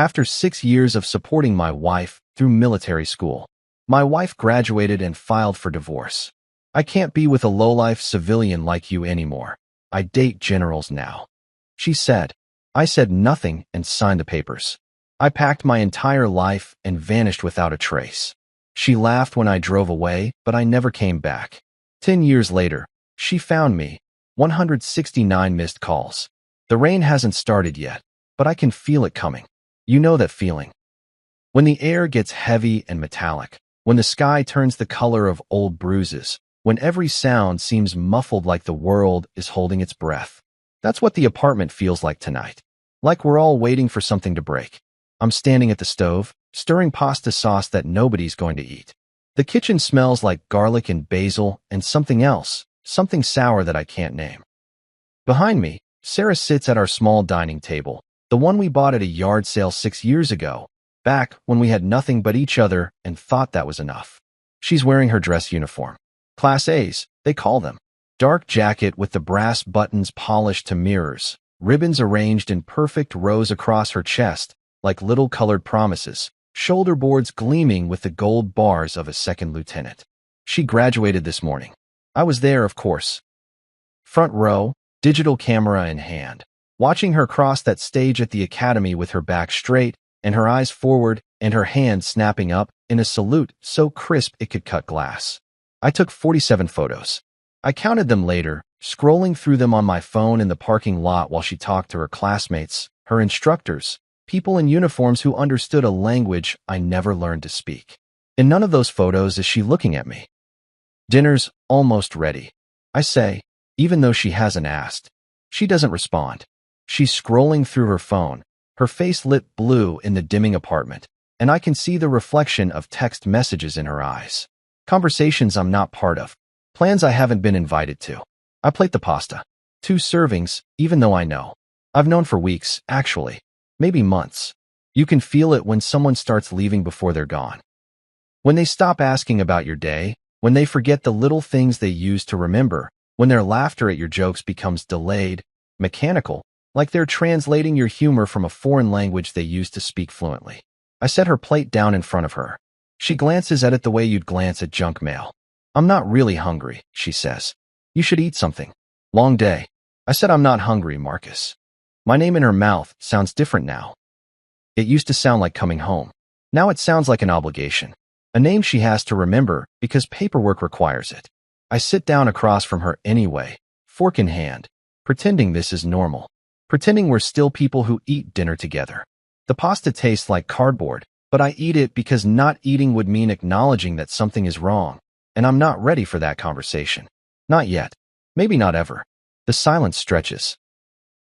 After 6 years of supporting my wife through military school, my wife graduated and filed for divorce. I can't be with a lowlife civilian like you anymore. I date generals now. She said. I said nothing and signed the papers. I packed my entire life and vanished without a trace. She laughed when I drove away, but I never came back. 10 years later, she found me. 169 missed calls. The rain hasn't started yet, but I can feel it coming. You know that feeling. When the air gets heavy and metallic, when the sky turns the color of old bruises, when every sound seems muffled like the world is holding its breath. That's what the apartment feels like tonight. Like we're all waiting for something to break. I'm standing at the stove, stirring pasta sauce that nobody's going to eat. The kitchen smells like garlic and basil and something else, something sour that I can't name. Behind me, Sarah sits at our small dining table, the one we bought at a yard sale 6 years ago, back when we had nothing but each other and thought that was enough. She's wearing her dress uniform. Class A's, they call them. Dark jacket with the brass buttons polished to mirrors, ribbons arranged in perfect rows across her chest, like little colored promises, shoulder boards gleaming with the gold bars of a second lieutenant. She graduated this morning. I was there, of course. Front row, digital camera in hand, watching her cross that stage at the academy with her back straight and her eyes forward and her hand snapping up in a salute so crisp it could cut glass. I took 47 photos. I counted them later, scrolling through them on my phone in the parking lot while she talked to her classmates, her instructors, people in uniforms who understood a language I never learned to speak. In none of those photos is she looking at me. Dinner's almost ready, I say, even though she hasn't asked. She doesn't respond. She's scrolling through her phone, her face lit blue in the dimming apartment, and I can see the reflection of text messages in her eyes. Conversations I'm not part of. Plans I haven't been invited to. I plate the pasta. 2 servings, even though I know. I've known for weeks, actually. Maybe months. You can feel it when someone starts leaving before they're gone. When they stop asking about your day, when they forget the little things they used to remember, when their laughter at your jokes becomes delayed, mechanical, like they're translating your humor from a foreign language they used to speak fluently. I set her plate down in front of her. She glances at it the way you'd glance at junk mail. I'm not really hungry, she says. You should eat something. Long day. I said I'm not hungry, Marcus. My name in her mouth sounds different now. It used to sound like coming home. Now it sounds like an obligation. A name she has to remember because paperwork requires it. I sit down across from her anyway, fork in hand, pretending this is normal. Pretending we're still people who eat dinner together. The pasta tastes like cardboard, but I eat it because not eating would mean acknowledging that something is wrong, and I'm not ready for that conversation. Not yet. Maybe not ever. The silence stretches.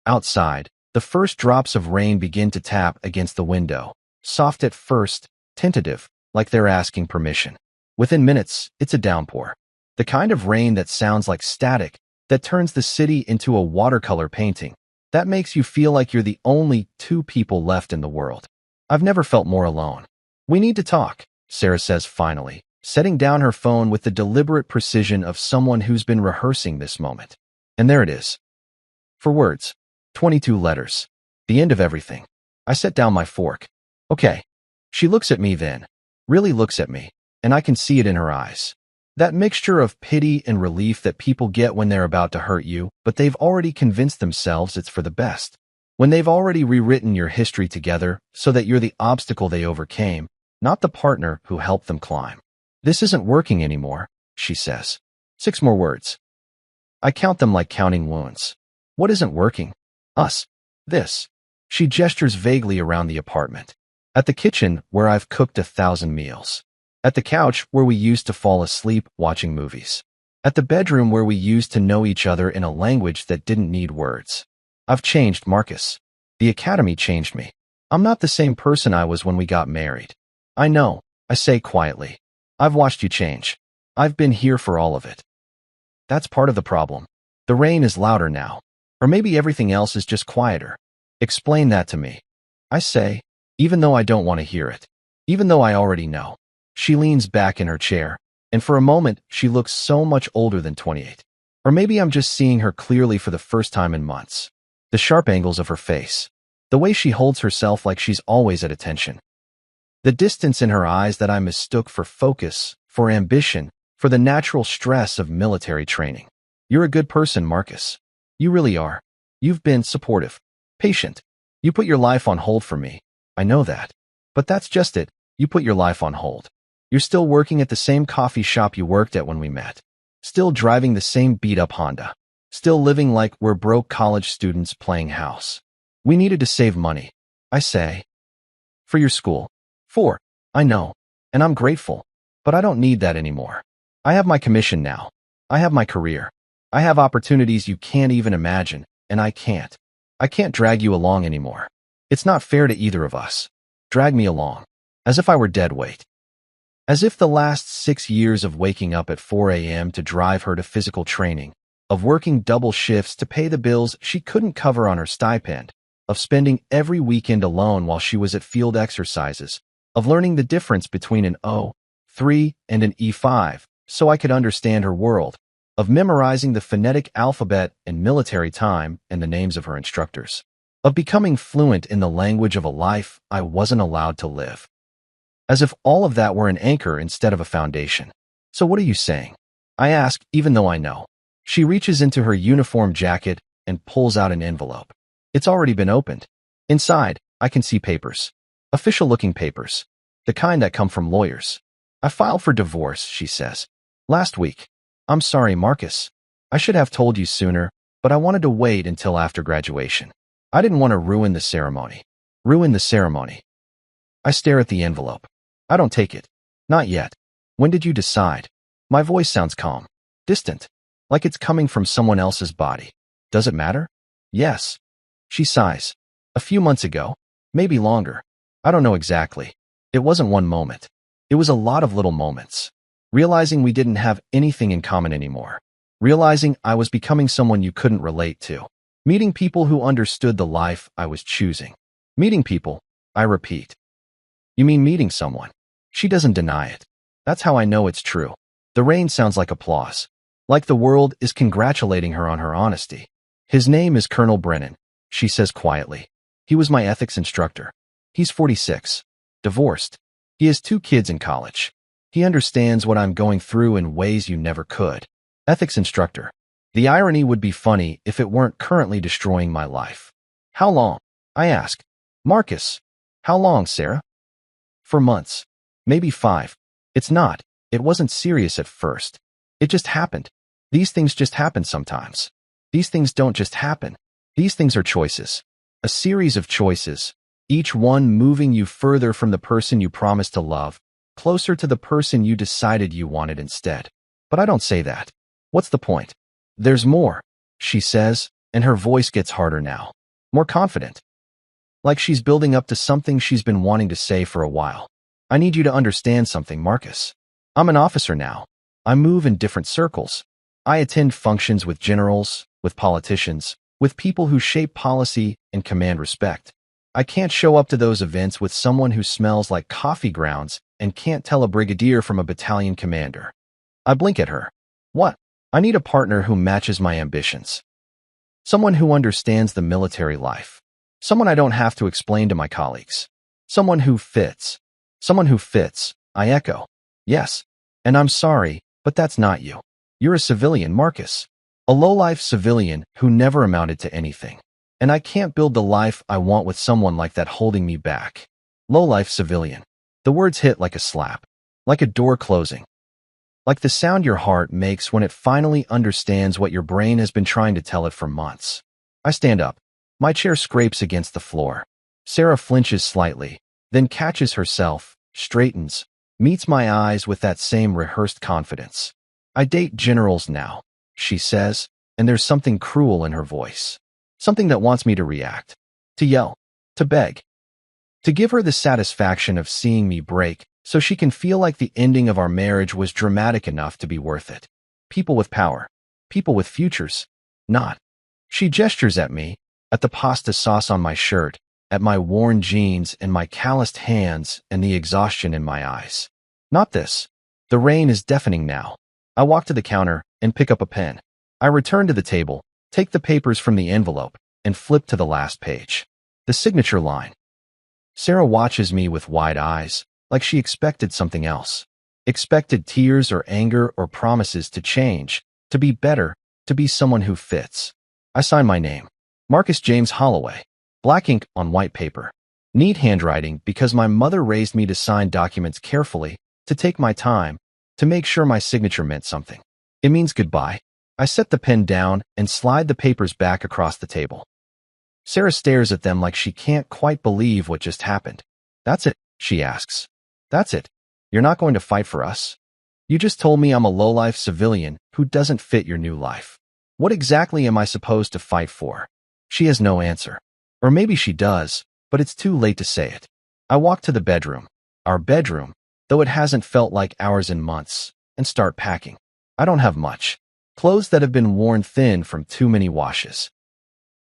Outside, the first drops of rain begin to tap against the window, soft at first, tentative, like they're asking permission. Within minutes, it's a downpour. The kind of rain that sounds like static, that turns the city into a watercolor painting, that makes you feel like you're the only 2 people left in the world. I've never felt more alone. We need to talk, Sarah says finally, setting down her phone with the deliberate precision of someone who's been rehearsing this moment. And there it is. 4 words. 22 letters. The end of everything. I set down my fork. Okay. She looks at me then. Really looks at me. And I can see it in her eyes. That mixture of pity and relief that people get when they're about to hurt you, but they've already convinced themselves it's for the best. When they've already rewritten your history together so that you're the obstacle they overcame, not the partner who helped them climb. This isn't working anymore, she says. 6 more words. I count them like counting wounds. What isn't working? Us. This. She gestures vaguely around the apartment. At the kitchen, where I've cooked 1,000 meals. At the couch, where we used to fall asleep watching movies. At the bedroom, where we used to know each other in a language that didn't need words. I've changed, Marcus. The academy changed me. I'm not the same person I was when we got married. I know, I say quietly. I've watched you change. I've been here for all of it. That's part of the problem. The rain is louder now. Or maybe everything else is just quieter. Explain that to me. I say, even though I don't want to hear it. Even though I already know. She leans back in her chair, and for a moment, she looks so much older than 28. Or maybe I'm just seeing her clearly for the first time in months. The sharp angles of her face. The way she holds herself like she's always at attention. The distance in her eyes that I mistook for focus, for ambition, for the natural stress of military training. You're a good person, Marcus. You really are. You've been supportive, patient. You put your life on hold for me. I know that. But that's just it. You put your life on hold. You're still working at the same coffee shop you worked at when we met. Still driving the same beat-up Honda. Still living like we're broke college students playing house. We needed to save money. I say. For your school. I know. And I'm grateful. But I don't need that anymore. I have my commission now. I have my career. I have opportunities you can't even imagine, and I can't. I can't drag you along anymore. It's not fair to either of us. Drag me along. As if I were dead weight. As if the last 6 years of waking up at 4 a.m. to drive her to physical training, of working double shifts to pay the bills she couldn't cover on her stipend, of spending every weekend alone while she was at field exercises, of learning the difference between an O3 and an E5 so I could understand her world, of memorizing the phonetic alphabet in military time and the names of her instructors, of becoming fluent in the language of a life I wasn't allowed to live. As if all of that were an anchor instead of a foundation. So what are you saying? I ask, even though I know. She reaches into her uniform jacket and pulls out an envelope. It's already been opened. Inside, I can see papers. Official-looking papers. The kind that come from lawyers. I filed for divorce, she says. Last week. I'm sorry, Marcus. I should have told you sooner, but I wanted to wait until after graduation. I didn't want to ruin the ceremony. Ruin the ceremony. I stare at the envelope. I don't take it. Not yet. When did you decide? My voice sounds calm. Distant. Like it's coming from someone else's body. Does it matter? Yes. She sighs. A few months ago. Maybe longer. I don't know exactly. It wasn't one moment. It was a lot of little moments. Realizing we didn't have anything in common anymore. Realizing I was becoming someone you couldn't relate to. Meeting people who understood the life I was choosing. Meeting people, I repeat. You mean meeting someone? She doesn't deny it. That's how I know it's true. The rain sounds like applause. Like the world is congratulating her on her honesty. His name is Colonel Brennan, she says quietly. He was my ethics instructor. He's 46. Divorced. He has 2 kids in college. He understands what I'm going through in ways you never could. Ethics instructor. The irony would be funny if it weren't currently destroying my life. How long? I ask. Marcus. How long, Sarah? For months. Maybe 5. It's not. It wasn't serious at first. It just happened. These things just happen sometimes. These things don't just happen. These things are choices. A series of choices. Each one moving you further from the person you promised to love, closer to the person you decided you wanted instead. But I don't say that. What's the point? There's more, she says, and her voice gets harder now. More confident. Like she's building up to something she's been wanting to say for a while. I need you to understand something, Marcus. I'm an officer now. I move in different circles. I attend functions with generals, with politicians, with people who shape policy and command respect. I can't show up to those events with someone who smells like coffee grounds and can't tell a brigadier from a battalion commander. I blink at her. What? I need a partner who matches my ambitions. Someone who understands the military life. Someone I don't have to explain to my colleagues. Someone who fits. Someone who fits, I echo. Yes. And I'm sorry, but that's not you. You're a civilian, Marcus. A low-life civilian who never amounted to anything. And I can't build the life I want with someone like that holding me back. Low-life civilian. The words hit like a slap. Like a door closing. Like the sound your heart makes when it finally understands what your brain has been trying to tell it for months. I stand up. My chair scrapes against the floor. Sarah flinches slightly, then catches herself, straightens, meets my eyes with that same rehearsed confidence. I date generals now, she says, and there's something cruel in her voice. Something that wants me to react. To yell. To beg. To give her the satisfaction of seeing me break so she can feel like the ending of our marriage was dramatic enough to be worth it. People with power. People with futures. Not. She gestures at me, at the pasta sauce on my shirt, at my worn jeans and my calloused hands and the exhaustion in my eyes. Not this. The rain is deafening now. I walk to the counter and pick up a pen. I return to the table, take the papers from the envelope, and flip to the last page. The signature line. Sarah watches me with wide eyes, like she expected something else. Expected tears or anger or promises to change, to be better, to be someone who fits. I sign my name. Marcus James Holloway. Black ink on white paper. Neat handwriting because my mother raised me to sign documents carefully, to take my time, to make sure my signature meant something. It means goodbye. I set the pen down and slide the papers back across the table. Sarah stares at them like she can't quite believe what just happened. That's it, she asks. That's it. You're not going to fight for us? You just told me I'm a low-life civilian who doesn't fit your new life. What exactly am I supposed to fight for? She has no answer. Or maybe she does, but it's too late to say it. I walk to the bedroom, our bedroom, though it hasn't felt like hours in months, and start packing. I don't have much. Clothes that have been worn thin from too many washes.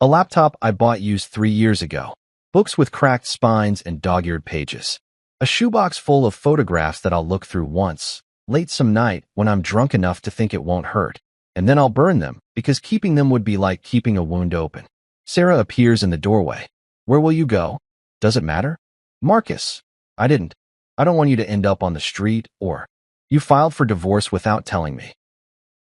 A laptop I bought used 3 years ago. Books with cracked spines and dog-eared pages. A shoebox full of photographs that I'll look through once, late some night when I'm drunk enough to think it won't hurt, and then I'll burn them because keeping them would be like keeping a wound open. Sarah appears in the doorway. Where will you go? Does it matter? Marcus. I didn't. I don't want you to end up on the street or... You filed for divorce without telling me.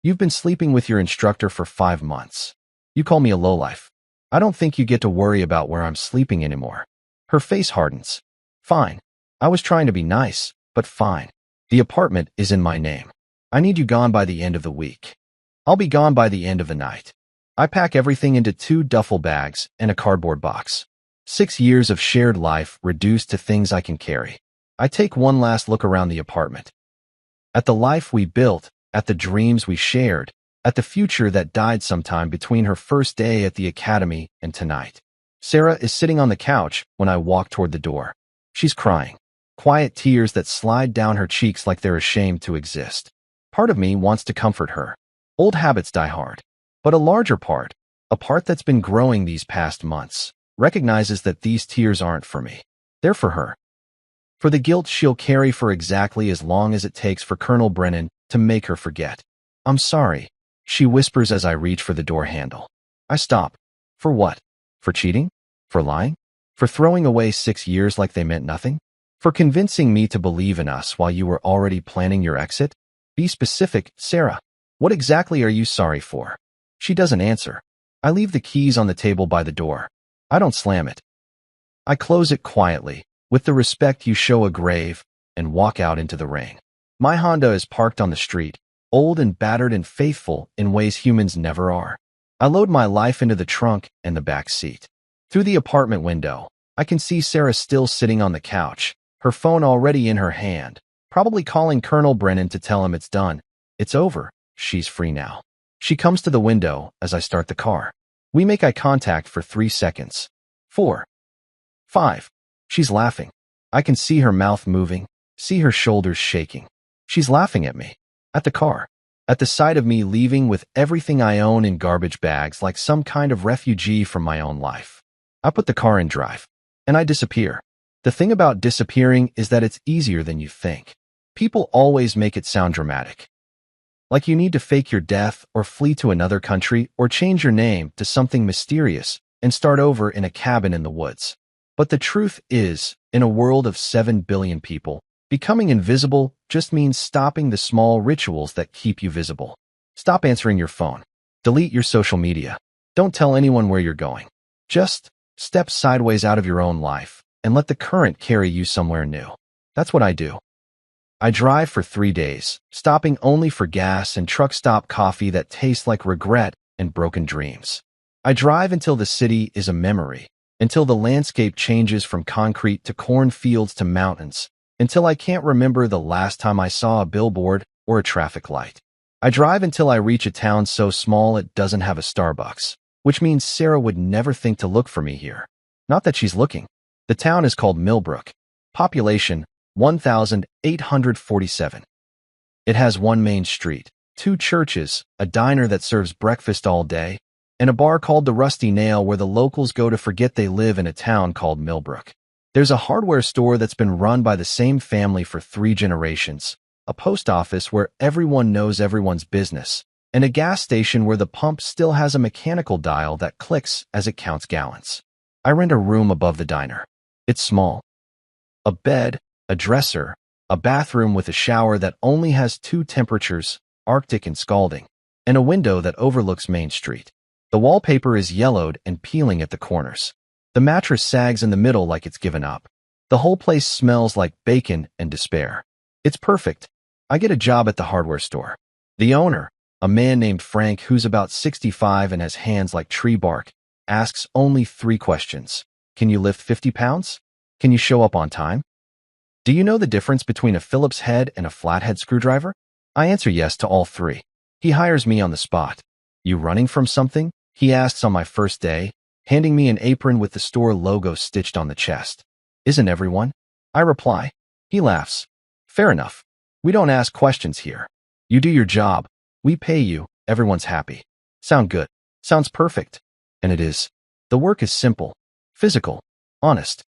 You've been sleeping with your instructor for 5 months. You call me a lowlife. I don't think you get to worry about where I'm sleeping anymore. Her face hardens. Fine. I was trying to be nice, but fine. The apartment is in my name. I need you gone by the end of the week. I'll be gone by the end of the night. I pack everything into 2 duffel bags and a cardboard box. 6 years of shared life reduced to things I can carry. I take one last look around the apartment. At the life we built, at the dreams we shared, at the future that died sometime between her first day at the academy and tonight. Sarah is sitting on the couch when I walk toward the door. She's crying. Quiet tears that slide down her cheeks like they're ashamed to exist. Part of me wants to comfort her. Old habits die hard. But a larger part, a part that's been growing these past months, recognizes that these tears aren't for me. They're for her. For the guilt she'll carry for exactly as long as it takes for Colonel Brennan to make her forget. I'm sorry, she whispers as I reach for the door handle. I stop. For what? For cheating? For lying? For throwing away 6 years like they meant nothing? For convincing me to believe in us while you were already planning your exit? Be specific, Sarah. What exactly are you sorry for? She doesn't answer. I leave the keys on the table by the door. I don't slam it. I close it quietly, with the respect you show a grave, and walk out into the rain. My Honda is parked on the street, old and battered and faithful in ways humans never are. I load my life into the trunk and the back seat. Through the apartment window, I can see Sarah still sitting on the couch, her phone already in her hand, probably calling Colonel Brennan to tell him it's done. It's over. She's free now. She comes to the window as I start the car. We make eye contact for 3 seconds. 4. 5. She's laughing. I can see her mouth moving, see her shoulders shaking. She's laughing at me. At the car. At the sight of me leaving with everything I own in garbage bags like some kind of refugee from my own life. I put the car in drive. And I disappear. The thing about disappearing is that it's easier than you think. People always make it sound dramatic. Like you need to fake your death or flee to another country or change your name to something mysterious and start over in a cabin in the woods. But the truth is, in a world of 7 billion people, becoming invisible just means stopping the small rituals that keep you visible. Stop answering your phone. Delete your social media. Don't tell anyone where you're going. Just step sideways out of your own life and let the current carry you somewhere new. That's what I do. I drive for 3 days, stopping only for gas and truck stop coffee that tastes like regret and broken dreams. I drive until the city is a memory, until the landscape changes from concrete to cornfields to mountains, until I can't remember the last time I saw a billboard or a traffic light. I drive until I reach a town so small it doesn't have a Starbucks, which means Sarah would never think to look for me here. Not that she's looking. The town is called Millbrook. Population 1,847. It has 1 main street, 2 churches, a diner that serves breakfast all day, and a bar called the Rusty Nail where the locals go to forget they live in a town called Millbrook. There's a hardware store that's been run by the same family for 3 generations, a post office where everyone knows everyone's business, and a gas station where the pump still has a mechanical dial that clicks as it counts gallons. I rent a room above the diner. It's small. A bed, a dresser, a bathroom with a shower that only has two temperatures, Arctic and scalding, and a window that overlooks Main Street. The wallpaper is yellowed and peeling at the corners. The mattress sags in the middle like it's given up. The whole place smells like bacon and despair. It's perfect. I get a job at the hardware store. The owner, a man named Frank who's about 65 and has hands like tree bark, asks only 3 questions. Can you lift 50 pounds? Can you show up on time? Do you know the difference between a Phillips head and a flathead screwdriver? I answer yes to all 3. He hires me on the spot. You running from something? He asks on my first day, handing me an apron with the store logo stitched on the chest. Isn't everyone? I reply. He laughs. Fair enough. We don't ask questions here. You do your job. We pay you. Everyone's happy. Sound good. Sounds perfect. And it is. The work is simple, physical, honest.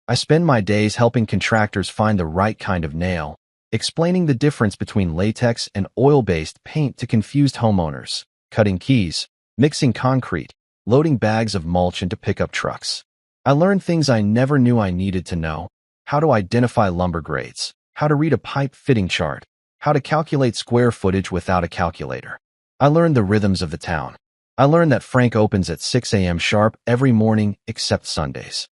I spend my days helping contractors find the right kind of nail, explaining the difference between latex and oil-based paint to confused homeowners, cutting keys, mixing concrete, loading bags of mulch into pickup trucks. I learned things I never knew I needed to know: how to identify lumber grades, how to read a pipe fitting chart, how to calculate square footage without a calculator. I learned the rhythms of the town. I learned that Frank opens at 6 a.m. sharp every morning except Sundays.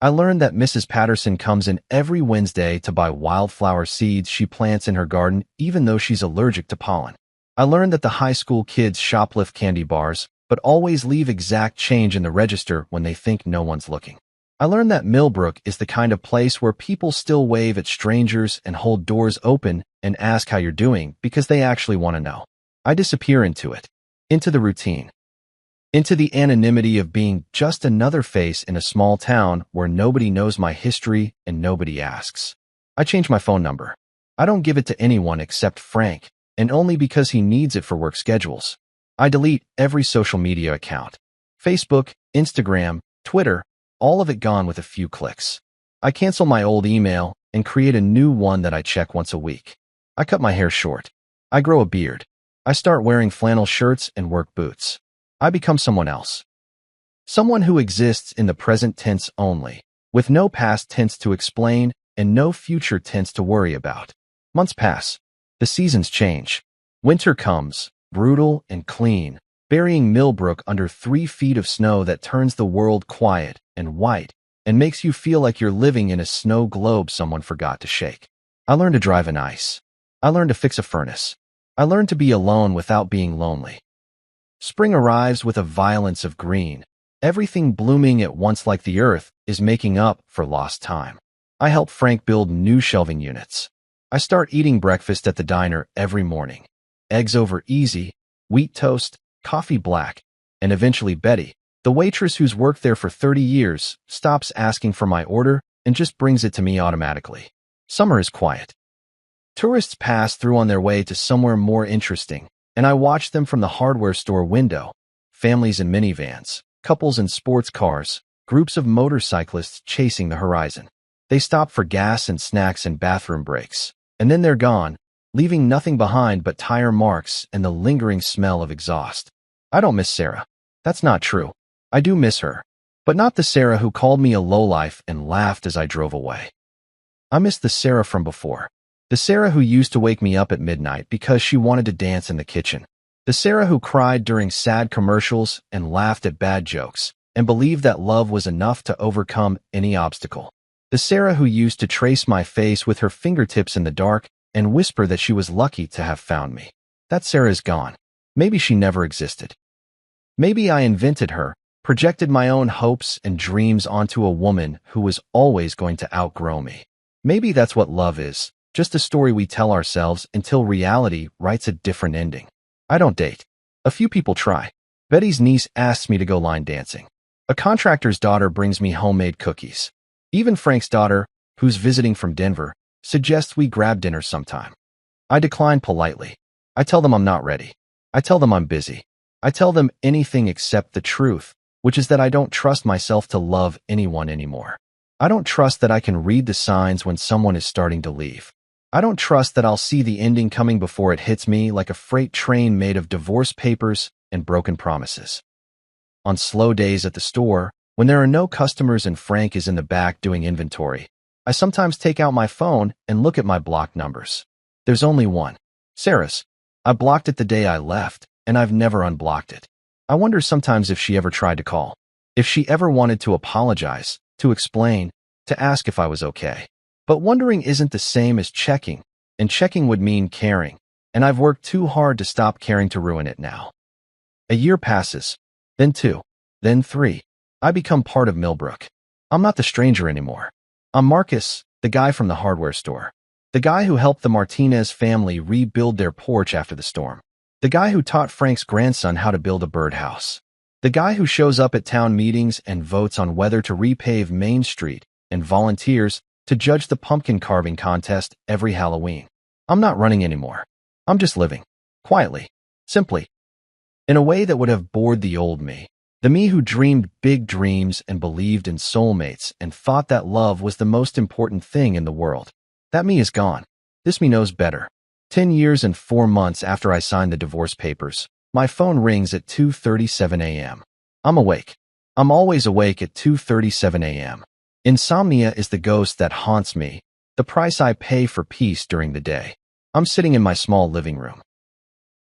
I learned that Mrs. Patterson comes in every Wednesday to buy wildflower seeds she plants in her garden even though she's allergic to pollen. I learned that the high school kids shoplift candy bars but always leave exact change in the register when they think no one's looking. I learned that Millbrook is the kind of place where people still wave at strangers and hold doors open and ask how you're doing because they actually want to know. I disappear into it, into the routine, into the anonymity of being just another face in a small town where nobody knows my history and nobody asks. I change my phone number. I don't give it to anyone except Frank, and only because he needs it for work schedules. I delete every social media account. Facebook, Instagram, Twitter, all of it gone with a few clicks. I cancel my old email and create a new one that I check once a week. I cut my hair short. I grow a beard. I start wearing flannel shirts and work boots. I become someone else. Someone who exists in the present tense only, with no past tense to explain and no future tense to worry about. Months pass. The seasons change. Winter comes, brutal and clean, burying Millbrook under 3 feet of snow that turns the world quiet and white and makes you feel like you're living in a snow globe someone forgot to shake. I learned to drive an ice. I learned to fix a furnace. I learned to be alone without being lonely. Spring arrives with a violence of green. Everything blooming at once like the earth is making up for lost time. I help Frank build new shelving units. I start eating breakfast at the diner every morning. Eggs over easy, wheat toast, coffee black, and eventually Betty, the waitress who's worked there for 30 years, stops asking for my order and just brings it to me automatically. Summer is quiet. Tourists pass through on their way to somewhere more interesting, and I watch them from the hardware store window. Families in minivans, couples in sports cars, groups of motorcyclists chasing the horizon. They stop for gas and snacks and bathroom breaks, and then they're gone, leaving nothing behind but tire marks and the lingering smell of exhaust. I don't miss Sarah. That's not true. I do miss her, but not the Sarah who called me a lowlife and laughed as I drove away. I miss the Sarah from before. The Sarah who used to wake me up at midnight because she wanted to dance in the kitchen. The Sarah who cried during sad commercials and laughed at bad jokes and believed that love was enough to overcome any obstacle. The Sarah who used to trace my face with her fingertips in the dark and whisper that she was lucky to have found me. That Sarah is gone. Maybe she never existed. Maybe I invented her, projected my own hopes and dreams onto a woman who was always going to outgrow me. Maybe that's what love is, just a story we tell ourselves until reality writes a different ending. I don't date. A few people try. Betty's niece asks me to go line dancing. A contractor's daughter brings me homemade cookies. Even Frank's daughter, who's visiting from Denver, suggests we grab dinner sometime. I decline politely. I tell them I'm not ready. I tell them I'm busy. I tell them anything except the truth, which is that I don't trust myself to love anyone anymore. I don't trust that I can read the signs when someone is starting to leave. I don't trust that I'll see the ending coming before it hits me like a freight train made of divorce papers and broken promises. On slow days at the store, When there are no customers and Frank is in the back doing inventory, I sometimes take out my phone and look at my blocked numbers. There's only one. Sarah's. I blocked it the day I left, and I've never unblocked it. I wonder sometimes if she ever tried to call. If she ever wanted to apologize, to explain, to ask if I was okay. But wondering isn't the same as checking, and checking would mean caring, and I've worked too hard to stop caring to ruin it now. A year passes, then 2, then 3. I become part of Millbrook. I'm not the stranger anymore. I'm Marcus, the guy from the hardware store. The guy who helped the Martinez family rebuild their porch after the storm. The guy who taught Frank's grandson how to build a birdhouse. The guy who shows up at town meetings and votes on whether to repave Main Street and volunteers to judge the pumpkin carving contest every Halloween. I'm not running anymore. I'm just living. Quietly. Simply. In a way that would have bored the old me. The me who dreamed big dreams and believed in soulmates and thought that love was the most important thing in the world. That me is gone. This me knows better. 10 years and 4 months after I signed the divorce papers, my phone rings at 2:37 a.m. I'm awake. I'm always awake at 2:37 a.m. Insomnia is the ghost that haunts me, the price I pay for peace during the day. I'm sitting in my small living room.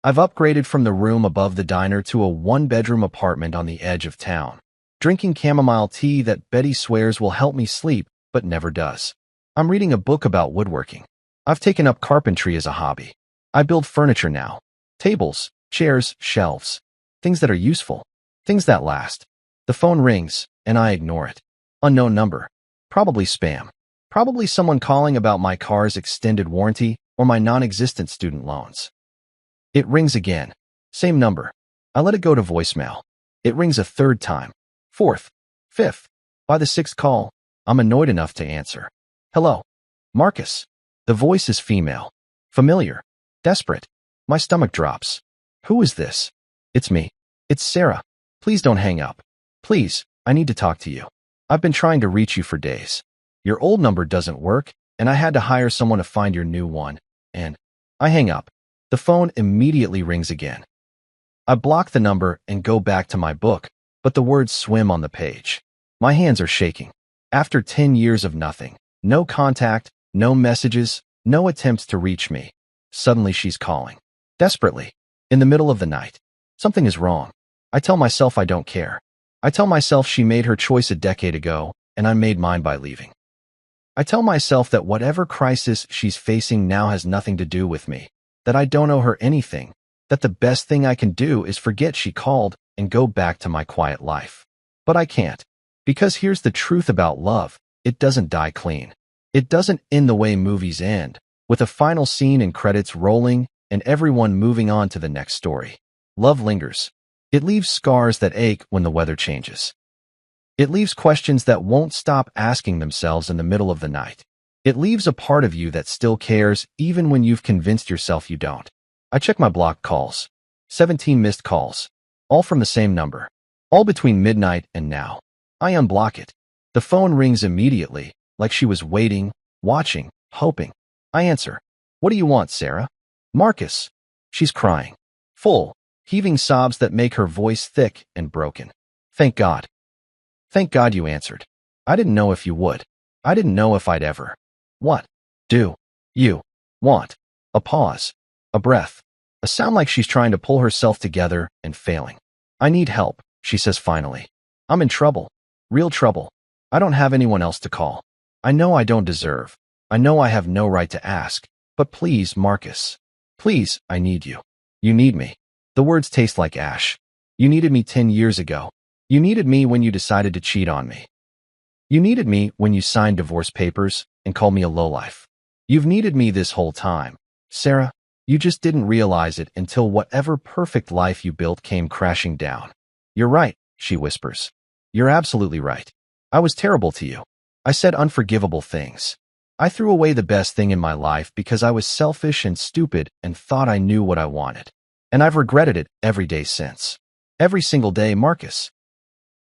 I've upgraded from the room above the diner to a one-bedroom apartment on the edge of town, drinking chamomile tea that Betty swears will help me sleep, but never does. I'm reading a book about woodworking. I've taken up carpentry as a hobby. I build furniture now. Tables, chairs, shelves. Things that are useful. Things that last. The phone rings, and I ignore it. Unknown number. Probably spam. Probably someone calling about my car's extended warranty or my non-existent student loans. It rings again. Same number. I let it go to voicemail. It rings a third time. Fourth. Fifth. By the sixth call, I'm annoyed enough to answer. Hello. Marcus. The voice is female. Familiar. Desperate. My stomach drops. Who is this? It's me. It's Sarah. Please don't hang up. Please, I need to talk to you. I've been trying to reach you for days. Your old number doesn't work, and I had to hire someone to find your new one, and I hang up. The phone immediately rings again. I block the number and go back to my book, but the words swim on the page. My hands are shaking. After 10 years of nothing, no contact, no messages, no attempts to reach me, suddenly she's calling. Desperately. In the middle of the night. Something is wrong. I tell myself I don't care. I tell myself she made her choice a decade ago, and I made mine by leaving. I tell myself that whatever crisis she's facing now has nothing to do with me, that I don't owe her anything, that the best thing I can do is forget she called and go back to my quiet life. But I can't. Because here's the truth about love, it doesn't die clean. It doesn't end the way movies end, with a final scene and credits rolling and everyone moving on to the next story. Love lingers. It leaves scars that ache when the weather changes. It leaves questions that won't stop asking themselves in the middle of the night. It leaves a part of you that still cares even when you've convinced yourself you don't. I check my blocked calls. 17 missed calls. All from the same number. All between midnight and now. I unblock it. The phone rings immediately, like she was waiting, watching, hoping. I answer. What do you want, Sarah? Marcus. She's crying. Full, heaving sobs that make her voice thick and broken. Thank God. Thank God you answered. I didn't know if you would. I didn't know if I'd ever. What? Do you want? A pause. A breath. A sound like she's trying to pull herself together and failing. I need help, she says finally. I'm in trouble. Real trouble. I don't have anyone else to call. I know I don't deserve. I know I have no right to ask. But please, Marcus. Please, I need you. You need me. The words taste like ash. You needed me 10 years ago. You needed me when you decided to cheat on me. You needed me when you signed divorce papers and called me a lowlife. You've needed me this whole time. Sarah, you just didn't realize it until whatever perfect life you built came crashing down. You're right, she whispers. You're absolutely right. I was terrible to you. I said unforgivable things. I threw away the best thing in my life because I was selfish and stupid and thought I knew what I wanted. And I've regretted it every day since. Every single day, Marcus.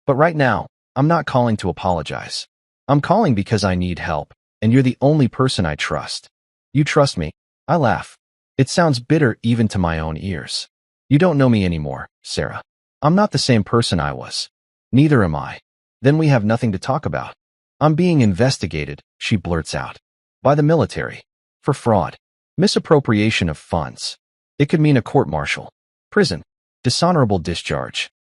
But right now, I'm not calling to apologize. I'm calling because I need help, and you're the only person I trust. You trust me. I laugh. It sounds bitter even to my own ears. You don't know me anymore, Sarah. I'm not the same person I was. Neither am I. Then we have nothing to talk about. I'm being investigated, she blurts out. By the military. For fraud. Misappropriation of funds. It could mean a court-martial. Prison. Dishonorable discharge.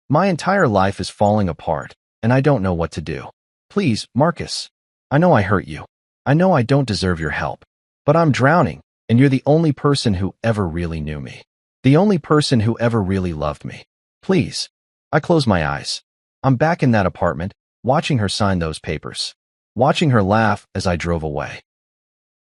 My entire life is falling apart, and I don't know what to do. Please, Marcus. I know I hurt you. I know I don't deserve your help. But I'm drowning, and you're the only person who ever really knew me. The only person who ever really loved me. Please. I close my eyes. I'm back in that apartment, watching her sign those papers. Watching her laugh as I drove away.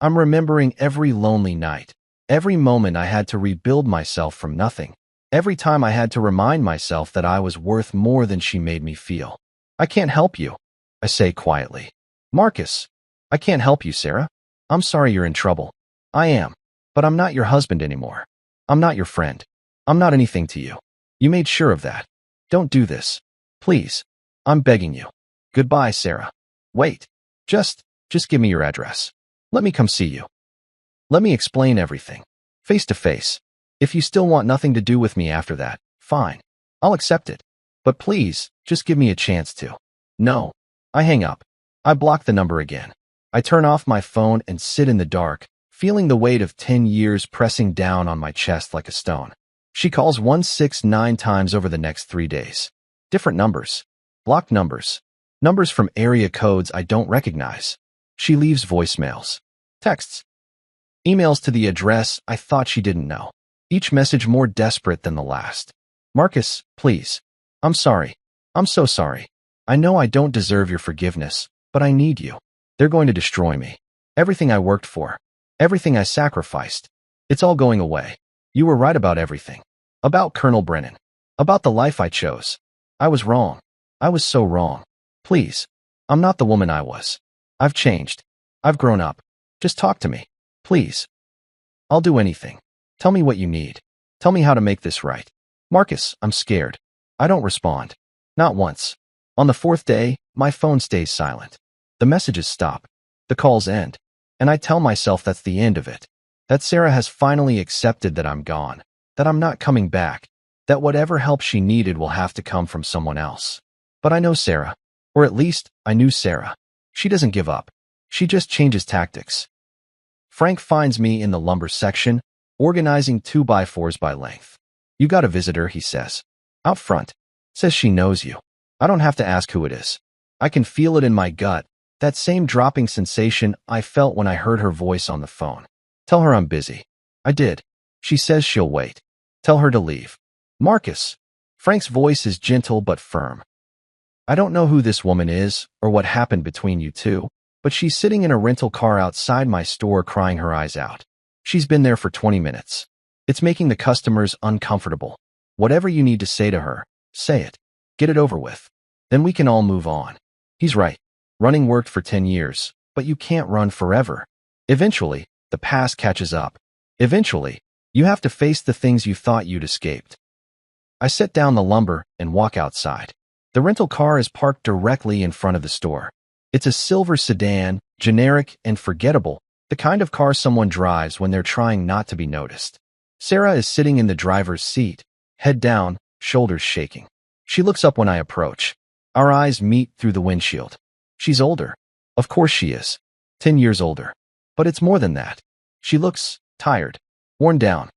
I'm remembering every lonely night. Every moment I had to rebuild myself from nothing. Every time I had to remind myself that I was worth more than she made me feel. I can't help you, I say quietly. Marcus. I can't help you, Sarah. I'm sorry you're in trouble. I am. But I'm not your husband anymore. I'm not your friend. I'm not anything to you. You made sure of that. Don't do this. Please. I'm begging you. Goodbye, Sarah. Wait. Just give me your address. Let me come see you. Let me explain everything. Face to face. If you still want nothing to do with me after that, fine. I'll accept it. But please, just give me a chance to. No. I hang up. I block the number again. I turn off my phone and sit in the dark, feeling the weight of 10 years pressing down on my chest like a stone. She calls 169 times over the next 3 days. Different numbers. Blocked numbers. Numbers from area codes I don't recognize. She leaves voicemails. Texts. Emails to the address I thought she didn't know. Each message more desperate than the last. Marcus, please. I'm sorry. I'm so sorry. I know I don't deserve your forgiveness, but I need you. They're going to destroy me. Everything I worked for. Everything I sacrificed. It's all going away. You were right about everything. About Colonel Brennan. About the life I chose. I was wrong. I was so wrong. Please. I'm not the woman I was. I've changed. I've grown up. Just talk to me. Please. I'll do anything. Tell me what you need. Tell me how to make this right. Marcus, I'm scared. I don't respond. Not once. On the 4th day, my phone stays silent. The messages stop. The calls end. And I tell myself that's the end of it. That Sarah has finally accepted that I'm gone. That I'm not coming back. That whatever help she needed will have to come from someone else. But I know Sarah. Or at least, I knew Sarah. She doesn't give up. She just changes tactics. Frank finds me in the lumber section, organizing 2x4s by length. You got a visitor, he says. Out front. Says she knows you. I don't have to ask who it is. I can feel it in my gut, that same dropping sensation I felt when I heard her voice on the phone. Tell her I'm busy. I did. She says she'll wait. Tell her to leave. Marcus. Frank's voice is gentle but firm. I don't know who this woman is or what happened between you two, but she's sitting in a rental car outside my store crying her eyes out. She's been there for 20 minutes. It's making the customers uncomfortable. Whatever you need to say to her, say it. Get it over with. Then we can all move on. He's right. Running worked for 10 years, but you can't run forever. Eventually, the past catches up. Eventually, you have to face the things you thought you'd escaped. I set down the lumber and walk outside. The rental car is parked directly in front of the store. It's a silver sedan, generic and forgettable, the kind of car someone drives when they're trying not to be noticed. Sarah is sitting in the driver's seat, head down, shoulders shaking. She looks up when I approach. Our eyes meet through the windshield. She's older. Of course she is. 10 years older. But it's more than that. She looks tired, worn down.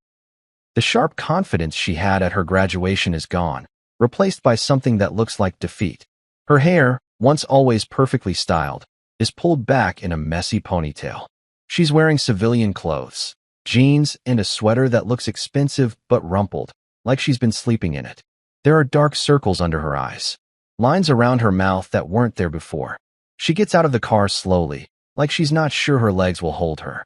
The sharp confidence she had at her graduation is gone, replaced by something that looks like defeat. Her hair, once always perfectly styled, is pulled back in a messy ponytail. She's wearing civilian clothes, jeans and a sweater that looks expensive but rumpled, like she's been sleeping in it. There are dark circles under her eyes, lines around her mouth that weren't there before. She gets out of the car slowly, like she's not sure her legs will hold her.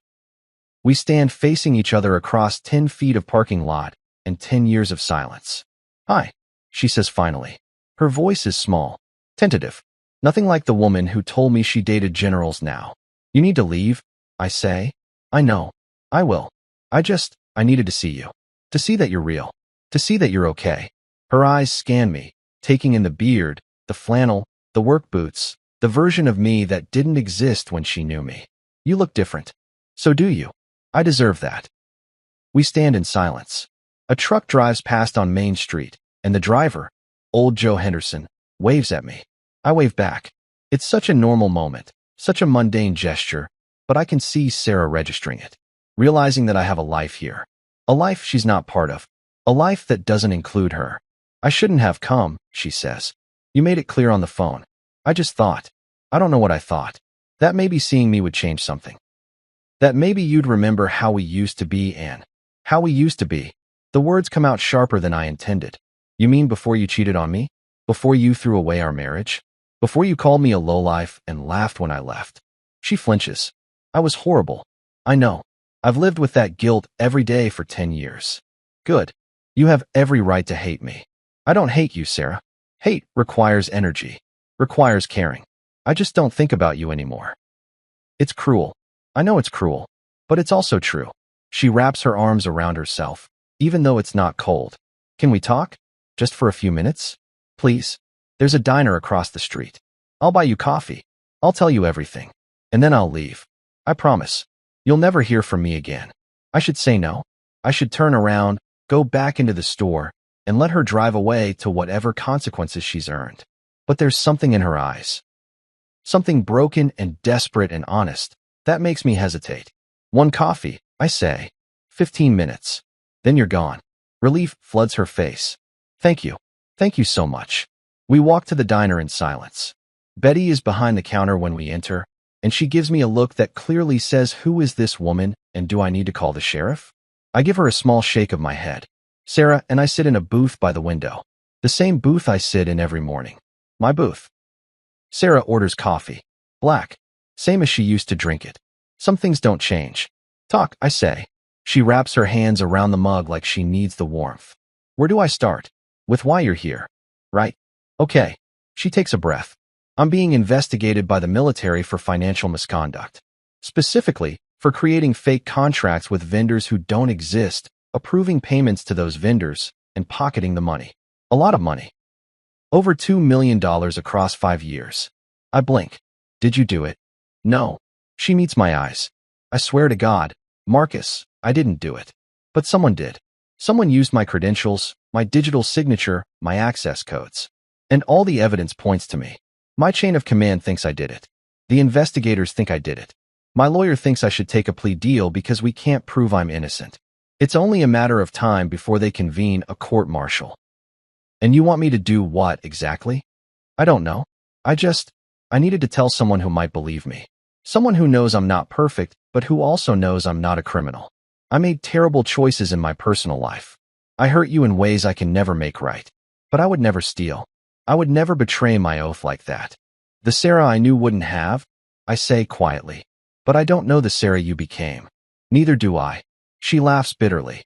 We stand facing each other across 10 feet of parking lot and 10 years of silence. Hi, she says finally. Her voice is small, tentative. Nothing like the woman who told me she dated generals now. You need to leave, I say. I know. I will. I needed to see you. To see that you're real. To see that you're okay. Her eyes scan me, taking in the beard, the flannel, the work boots, the version of me that didn't exist when she knew me. You look different. So do you. I deserve that. We stand in silence. A truck drives past on Main Street, and the driver, old Joe Henderson, waves at me. I wave back. It's such a normal moment, such a mundane gesture, but I can see Sarah registering it, realizing that I have a life here. A life she's not part of. A life that doesn't include her. I shouldn't have come, she says. You made it clear on the phone. I just thought. I don't know what I thought. That maybe seeing me would change something. That maybe you'd remember how we used to be, Anne. How we used to be. The words come out sharper than I intended. You mean before you cheated on me? Before you threw away our marriage? Before you called me a lowlife and laughed when I left? She flinches. I was horrible. I know. I've lived with that guilt every day for 10 years. Good. You have every right to hate me. I don't hate you, Sarah. Hate requires energy. Requires caring. I just don't think about you anymore. It's cruel. I know it's cruel. But it's also true. She wraps her arms around herself, even though it's not cold. Can we talk? Just for a few minutes? Please? There's a diner across the street. I'll buy you coffee. I'll tell you everything. And then I'll leave. I promise. You'll never hear from me again. I should say no. I should turn around, go back into the store, and let her drive away to whatever consequences she's earned. But there's something in her eyes. Something broken and desperate and honest. That makes me hesitate. One coffee, I say. 15 minutes. Then you're gone. Relief floods her face. Thank you. Thank you so much. We walk to the diner in silence. Betty is behind the counter when we enter, and she gives me a look that clearly says, who is this woman, and do I need to call the sheriff? I give her a small shake of my head. Sarah and I sit in a booth by the window. The same booth I sit in every morning. My booth. Sarah orders coffee. Black. Same as she used to drink it. Some things don't change. Talk, I say. She wraps her hands around the mug like she needs the warmth. Where do I start? With why you're here. Right? Okay. She takes a breath. I'm being investigated by the military for financial misconduct. Specifically, for creating fake contracts with vendors who don't exist, approving payments to those vendors, and pocketing the money. A lot of money. Over $2 million across 5 years. I blink. Did you do it? No. She meets my eyes. I swear to God, Marcus, I didn't do it. But someone did. Someone used my credentials, my digital signature, my access codes. And all the evidence points to me. My chain of command thinks I did it. The investigators think I did it. My lawyer thinks I should take a plea deal because we can't prove I'm innocent. It's only a matter of time before they convene a court-martial. And you want me to do what exactly? I don't know. I needed to tell someone who might believe me. Someone who knows I'm not perfect, but who also knows I'm not a criminal. I made terrible choices in my personal life. I hurt you in ways I can never make right. But I would never steal. I would never betray my oath like that. The Sarah I knew wouldn't have, I say quietly. But I don't know the Sarah you became. Neither do I. She laughs bitterly.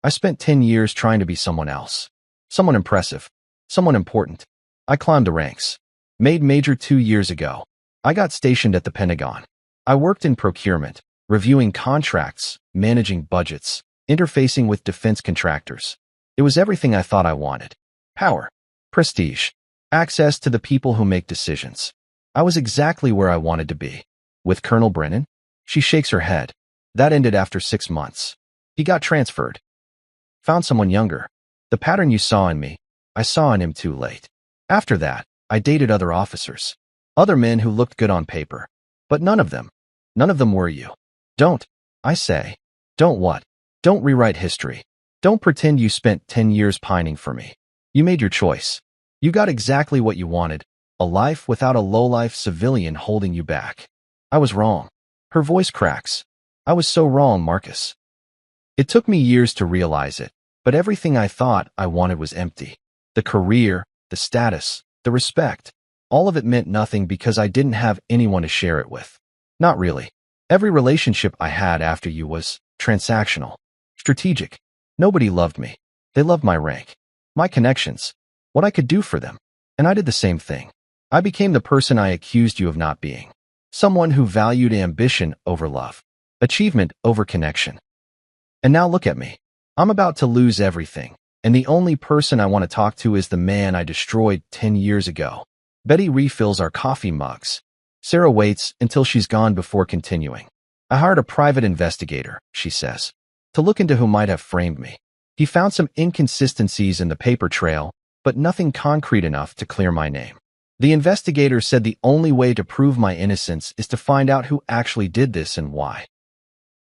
I spent 10 years trying to be someone else. Someone impressive. Someone important. I climbed the ranks. Made major 2 years ago. I got stationed at the Pentagon. I worked in procurement, reviewing contracts, managing budgets, interfacing with defense contractors. It was everything I thought I wanted. Power. Prestige. Access to the people who make decisions. I was exactly where I wanted to be. With Colonel Brennan? She shakes her head. That ended after 6 months. He got transferred. Found someone younger. The pattern you saw in me, I saw in him too late. After that, I dated other officers. Other men who looked good on paper. But none of them were you. Don't, I say. Don't what? Don't rewrite history. Don't pretend you spent 10 years pining for me. You made your choice. You got exactly what you wanted, a life without a low-life civilian holding you back. I was wrong. Her voice cracks. I was so wrong, Marcus. It took me years to realize it, but everything I thought I wanted was empty. The career, the status, the respect. All of it meant nothing because I didn't have anyone to share it with. Not really. Every relationship I had after you was transactional, strategic. Nobody loved me. They loved my rank, my connections, what I could do for them. And I did the same thing. I became the person I accused you of not being. Someone who valued ambition over love, achievement over connection. And now look at me. I'm about to lose everything. And the only person I want to talk to is the man I destroyed 10 years ago. Betty refills our coffee mugs. Sarah waits until she's gone before continuing. I hired a private investigator, she says, to look into who might have framed me. He found some inconsistencies in the paper trail, but nothing concrete enough to clear my name. The investigator said the only way to prove my innocence is to find out who actually did this and why.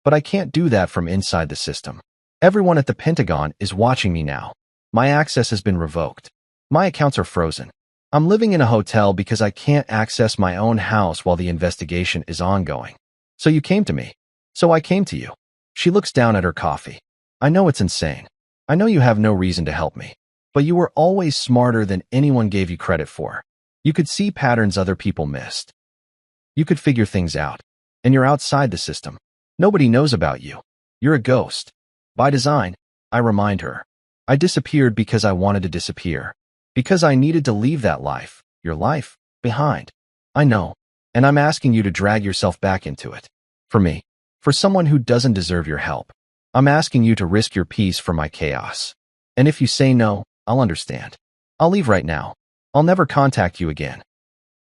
But I can't do that from inside the system. Everyone at the Pentagon is watching me now. My access has been revoked. My accounts are frozen. I'm living in a hotel because I can't access my own house while the investigation is ongoing. So you came to me. So I came to you. She looks down at her coffee. I know it's insane. I know you have no reason to help me. But you were always smarter than anyone gave you credit for. You could see patterns other people missed. You could figure things out. And you're outside the system. Nobody knows about you. You're a ghost. By design, I remind her. I disappeared because I wanted to disappear. Because I needed to leave that life, your life, behind. I know. And I'm asking you to drag yourself back into it. For me. For someone who doesn't deserve your help. I'm asking you to risk your peace for my chaos. And if you say no, I'll understand. I'll leave right now. I'll never contact you again.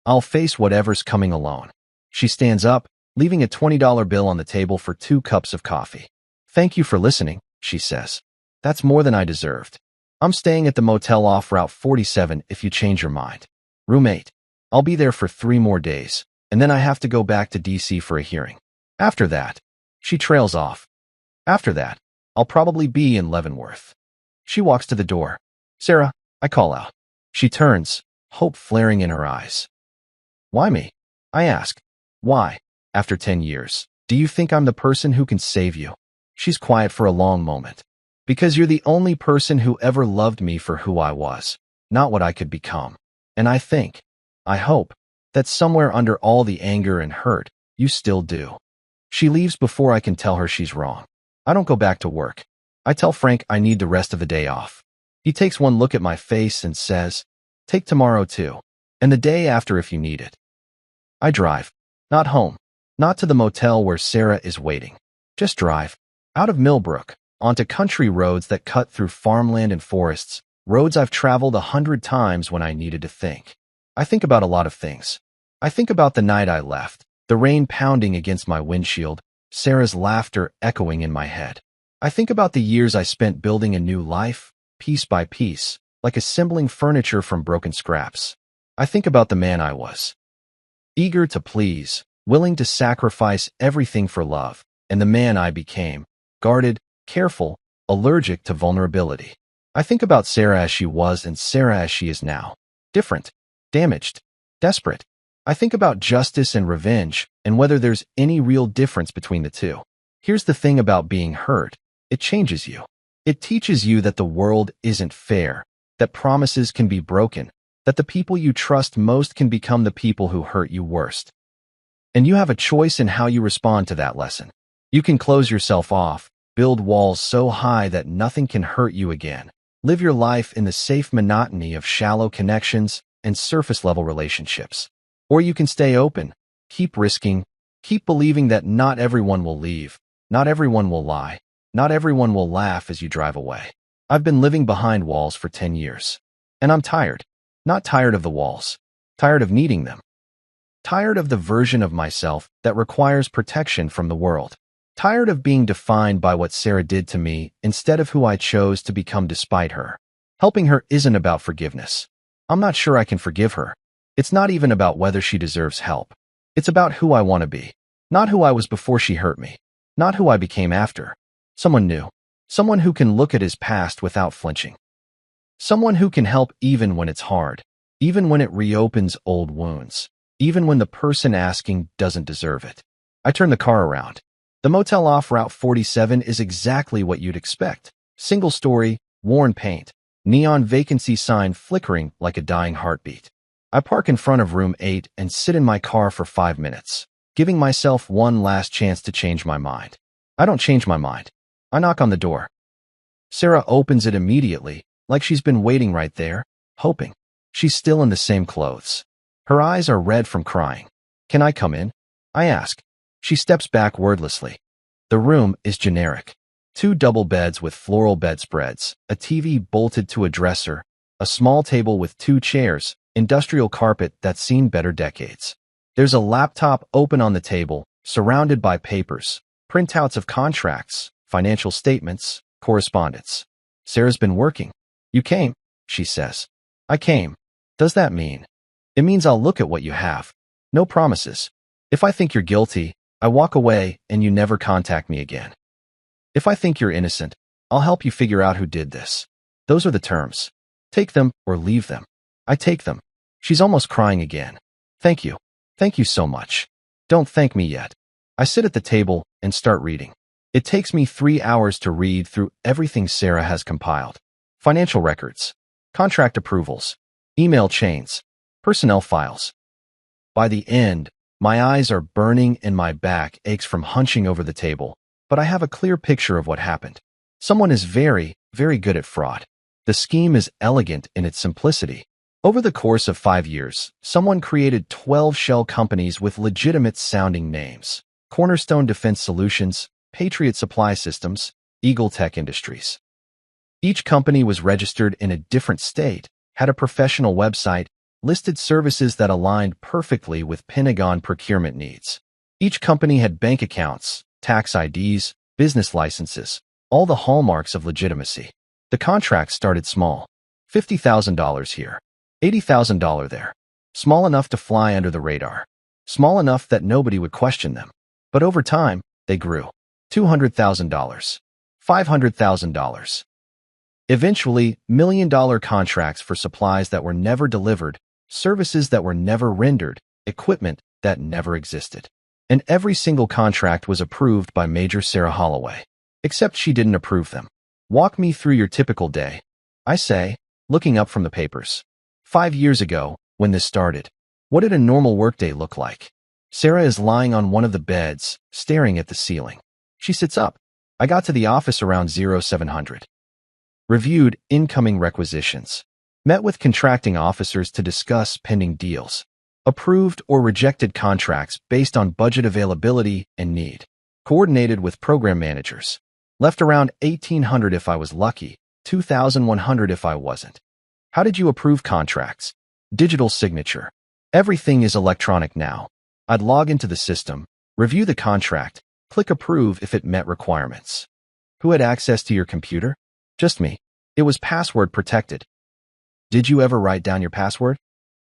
I'll face whatever's coming alone. She stands up, leaving a $20 bill on the table for 2 cups of coffee. Thank you for listening, she says. That's more than I deserved. I'm staying at the motel off Route 47 if you change your mind. Roommate. I'll be there for 3 more days, and then I have to go back to DC for a hearing. After that, she trails off. After that, I'll probably be in Leavenworth. She walks to the door. Sarah, I call out. She turns, hope flaring in her eyes. Why me? I ask. Why, after 10 years, do you think I'm the person who can save you? She's quiet for a long moment. Because you're the only person who ever loved me for who I was, not what I could become. And I think, I hope, that somewhere under all the anger and hurt, you still do. She leaves before I can tell her she's wrong. I don't go back to work. I tell Frank I need the rest of the day off. He takes one look at my face and says, take tomorrow too, and the day after if you need it. I drive. Not home. Not to the motel where Sarah is waiting. Just drive. Out of Millbrook, onto country roads that cut through farmland and forests, roads I've traveled 100 times when I needed to think. I think about a lot of things. I think about the night I left, the rain pounding against my windshield, Sarah's laughter echoing in my head. I think about the years I spent building a new life, piece by piece, like assembling furniture from broken scraps. I think about the man I was. Eager to please, willing to sacrifice everything for love, and the man I became, guarded, careful, allergic to vulnerability. I think about Sarah as she was and Sarah as she is now. Different, damaged, desperate. I think about justice and revenge and whether there's any real difference between the two. Here's the thing about being hurt. It changes you. It teaches you that the world isn't fair, that promises can be broken, that the people you trust most can become the people who hurt you worst. And you have a choice in how you respond to that lesson. You can close yourself off, build walls so high that nothing can hurt you again. Live your life in the safe monotony of shallow connections and surface-level relationships. Or you can stay open, keep risking, keep believing that not everyone will leave, not everyone will lie, not everyone will laugh as you drive away. I've been living behind walls for 10 years. And I'm tired. Not tired of the walls. Tired of needing them. Tired of the version of myself that requires protection from the world. Tired of being defined by what Sarah did to me instead of who I chose to become despite her. Helping her isn't about forgiveness. I'm not sure I can forgive her. It's not even about whether she deserves help. It's about who I want to be. Not who I was before she hurt me. Not who I became after. Someone new. Someone who can look at his past without flinching. Someone who can help even when it's hard. Even when it reopens old wounds. Even when the person asking doesn't deserve it. I turn the car around. The motel off Route 47 is exactly what you'd expect. Single story, worn paint, neon vacancy sign flickering like a dying heartbeat. I park in front of room 8 and sit in my car for 5 minutes, giving myself one last chance to change my mind. I don't change my mind. I knock on the door. Sarah opens it immediately, like she's been waiting right there, hoping. She's still in the same clothes. Her eyes are red from crying. Can I come in? I ask. She steps back wordlessly. The room is generic. 2 double beds with floral bedspreads, a TV bolted to a dresser, a small table with 2 chairs, industrial carpet that's seen better decades. There's a laptop open on the table, surrounded by papers, printouts of contracts, financial statements, correspondence. Sarah's been working. You came, she says. I came. Does that mean? It means I'll look at what you have. No promises. If I think you're guilty, I walk away and you never contact me again. If I think you're innocent, I'll help you figure out who did this. Those are the terms. Take them or leave them. I take them. She's almost crying again. Thank you. Thank you so much. Don't thank me yet. I sit at the table and start reading. It takes me 3 hours to read through everything Sarah has compiled. Financial records, contract approvals, email chains, personnel files. By the end, my eyes are burning and my back aches from hunching over the table, but I have a clear picture of what happened. Someone is very, very good at fraud. The scheme is elegant in its simplicity. Over the course of 5 years, someone created 12 shell companies with legitimate-sounding names: Cornerstone Defense Solutions, Patriot Supply Systems, Eagle Tech Industries. Each company was registered in a different state, had a professional website, listed services that aligned perfectly with Pentagon procurement needs. Each company had bank accounts, tax IDs, business licenses, all the hallmarks of legitimacy. The contracts started small. $50,000 here, $80,000 there. Small enough to fly under the radar. Small enough that nobody would question them. But over time, they grew. $200,000. $500,000. Eventually, million-dollar contracts for supplies that were never delivered, services that were never rendered, equipment that never existed. And every single contract was approved by Major Sarah Holloway. Except she didn't approve them. Walk me through your typical day, I say, looking up from the papers. 5 years ago, when this started, what did a normal workday look like? Sarah is lying on one of the beds, staring at the ceiling. She sits up. I got to the office around 0700. Reviewed incoming requisitions. Met with contracting officers to discuss pending deals. Approved or rejected contracts based on budget availability and need. Coordinated with program managers. Left around 1800 if I was lucky, 2100 if I wasn't. How did you approve contracts? Digital signature. Everything is electronic now. I'd log into the system, review the contract, click approve if it met requirements. Who had access to your computer? Just me. It was password protected. Did you ever write down your password?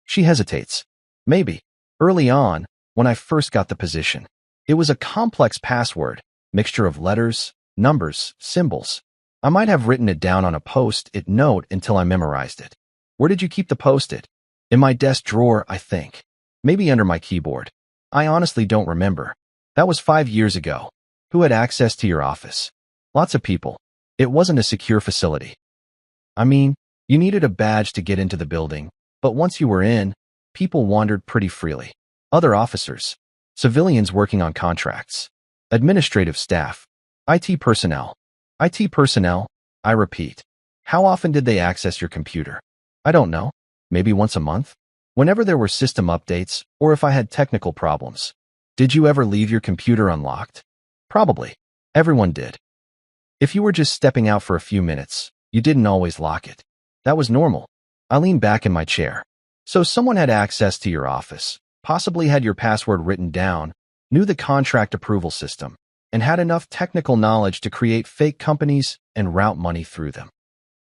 She hesitates. Maybe. Early on, when I first got the position. It was a complex password, mixture of letters, numbers, symbols. I might have written it down on a post-it note until I memorized it. Where did you keep the post-it? In my desk drawer, I think. Maybe under my keyboard. I honestly don't remember. That was 5 years ago. Who had access to your office? Lots of people. It wasn't a secure facility. I mean, you needed a badge to get into the building, but once you were in, people wandered pretty freely. Other officers. Civilians working on contracts. Administrative staff. IT personnel. IT personnel, I repeat. How often did they access your computer? I don't know. Maybe once a month? Whenever there were system updates, or if I had technical problems. Did you ever leave your computer unlocked? Probably. Everyone did. If you were just stepping out for a few minutes, you didn't always lock it. That was normal. I leaned back in my chair. So someone had access to your office, possibly had your password written down, knew the contract approval system, and had enough technical knowledge to create fake companies and route money through them.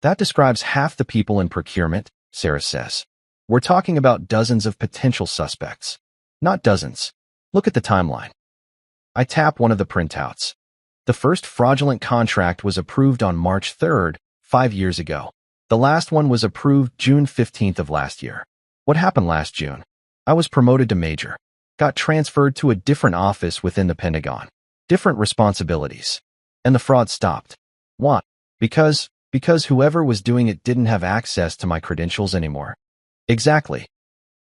That describes half the people in procurement, Sarah says. We're talking about dozens of potential suspects. Not dozens. Look at the timeline. I tap one of the printouts. The first fraudulent contract was approved on March 3rd, 5 years ago. The last one was approved June 15th of last year. What happened last June? I was promoted to major. Got transferred to a different office within the Pentagon. Different responsibilities. And the fraud stopped. What? Because whoever was doing it didn't have access to my credentials anymore. Exactly.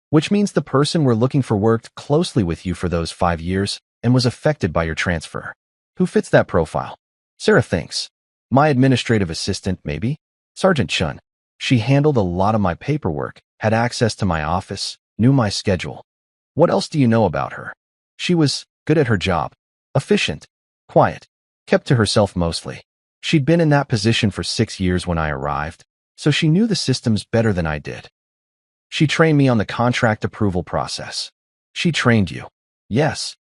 Which means the person we're looking for worked closely with you for those 5 years and was affected by your transfer. Who fits that profile? Sarah thinks. My administrative assistant, maybe? Sergeant Chun. She handled a lot of my paperwork, had access to my office, knew my schedule. What else do you know about her? She was good at her job. Efficient. Quiet. Kept to herself mostly. She'd been in that position for 6 years when I arrived, so she knew the systems better than I did. She trained me on the contract approval process. She trained you. Yes.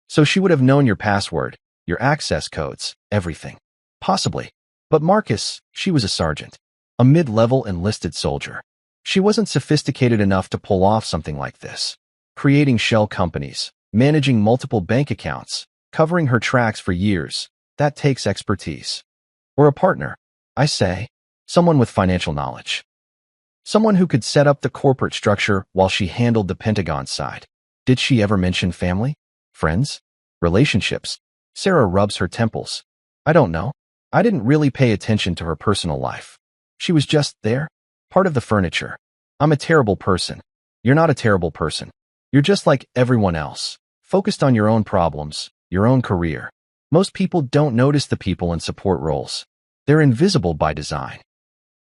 So she would have known your password, your access codes, everything. Possibly. But Marcus, she was a sergeant. A mid-level enlisted soldier. She wasn't sophisticated enough to pull off something like this. Creating shell companies, managing multiple bank accounts, covering her tracks for years, that takes expertise. Or a partner, I say, someone with financial knowledge. Someone who could set up the corporate structure while she handled the Pentagon side. Did she ever mention family? Friends? Relationships? Sarah rubs her temples. I don't know. I didn't really pay attention to her personal life. She was just there, part of the furniture. I'm a terrible person. You're not a terrible person. You're just like everyone else, focused on your own problems, your own career. Most people don't notice the people in support roles. They're invisible by design.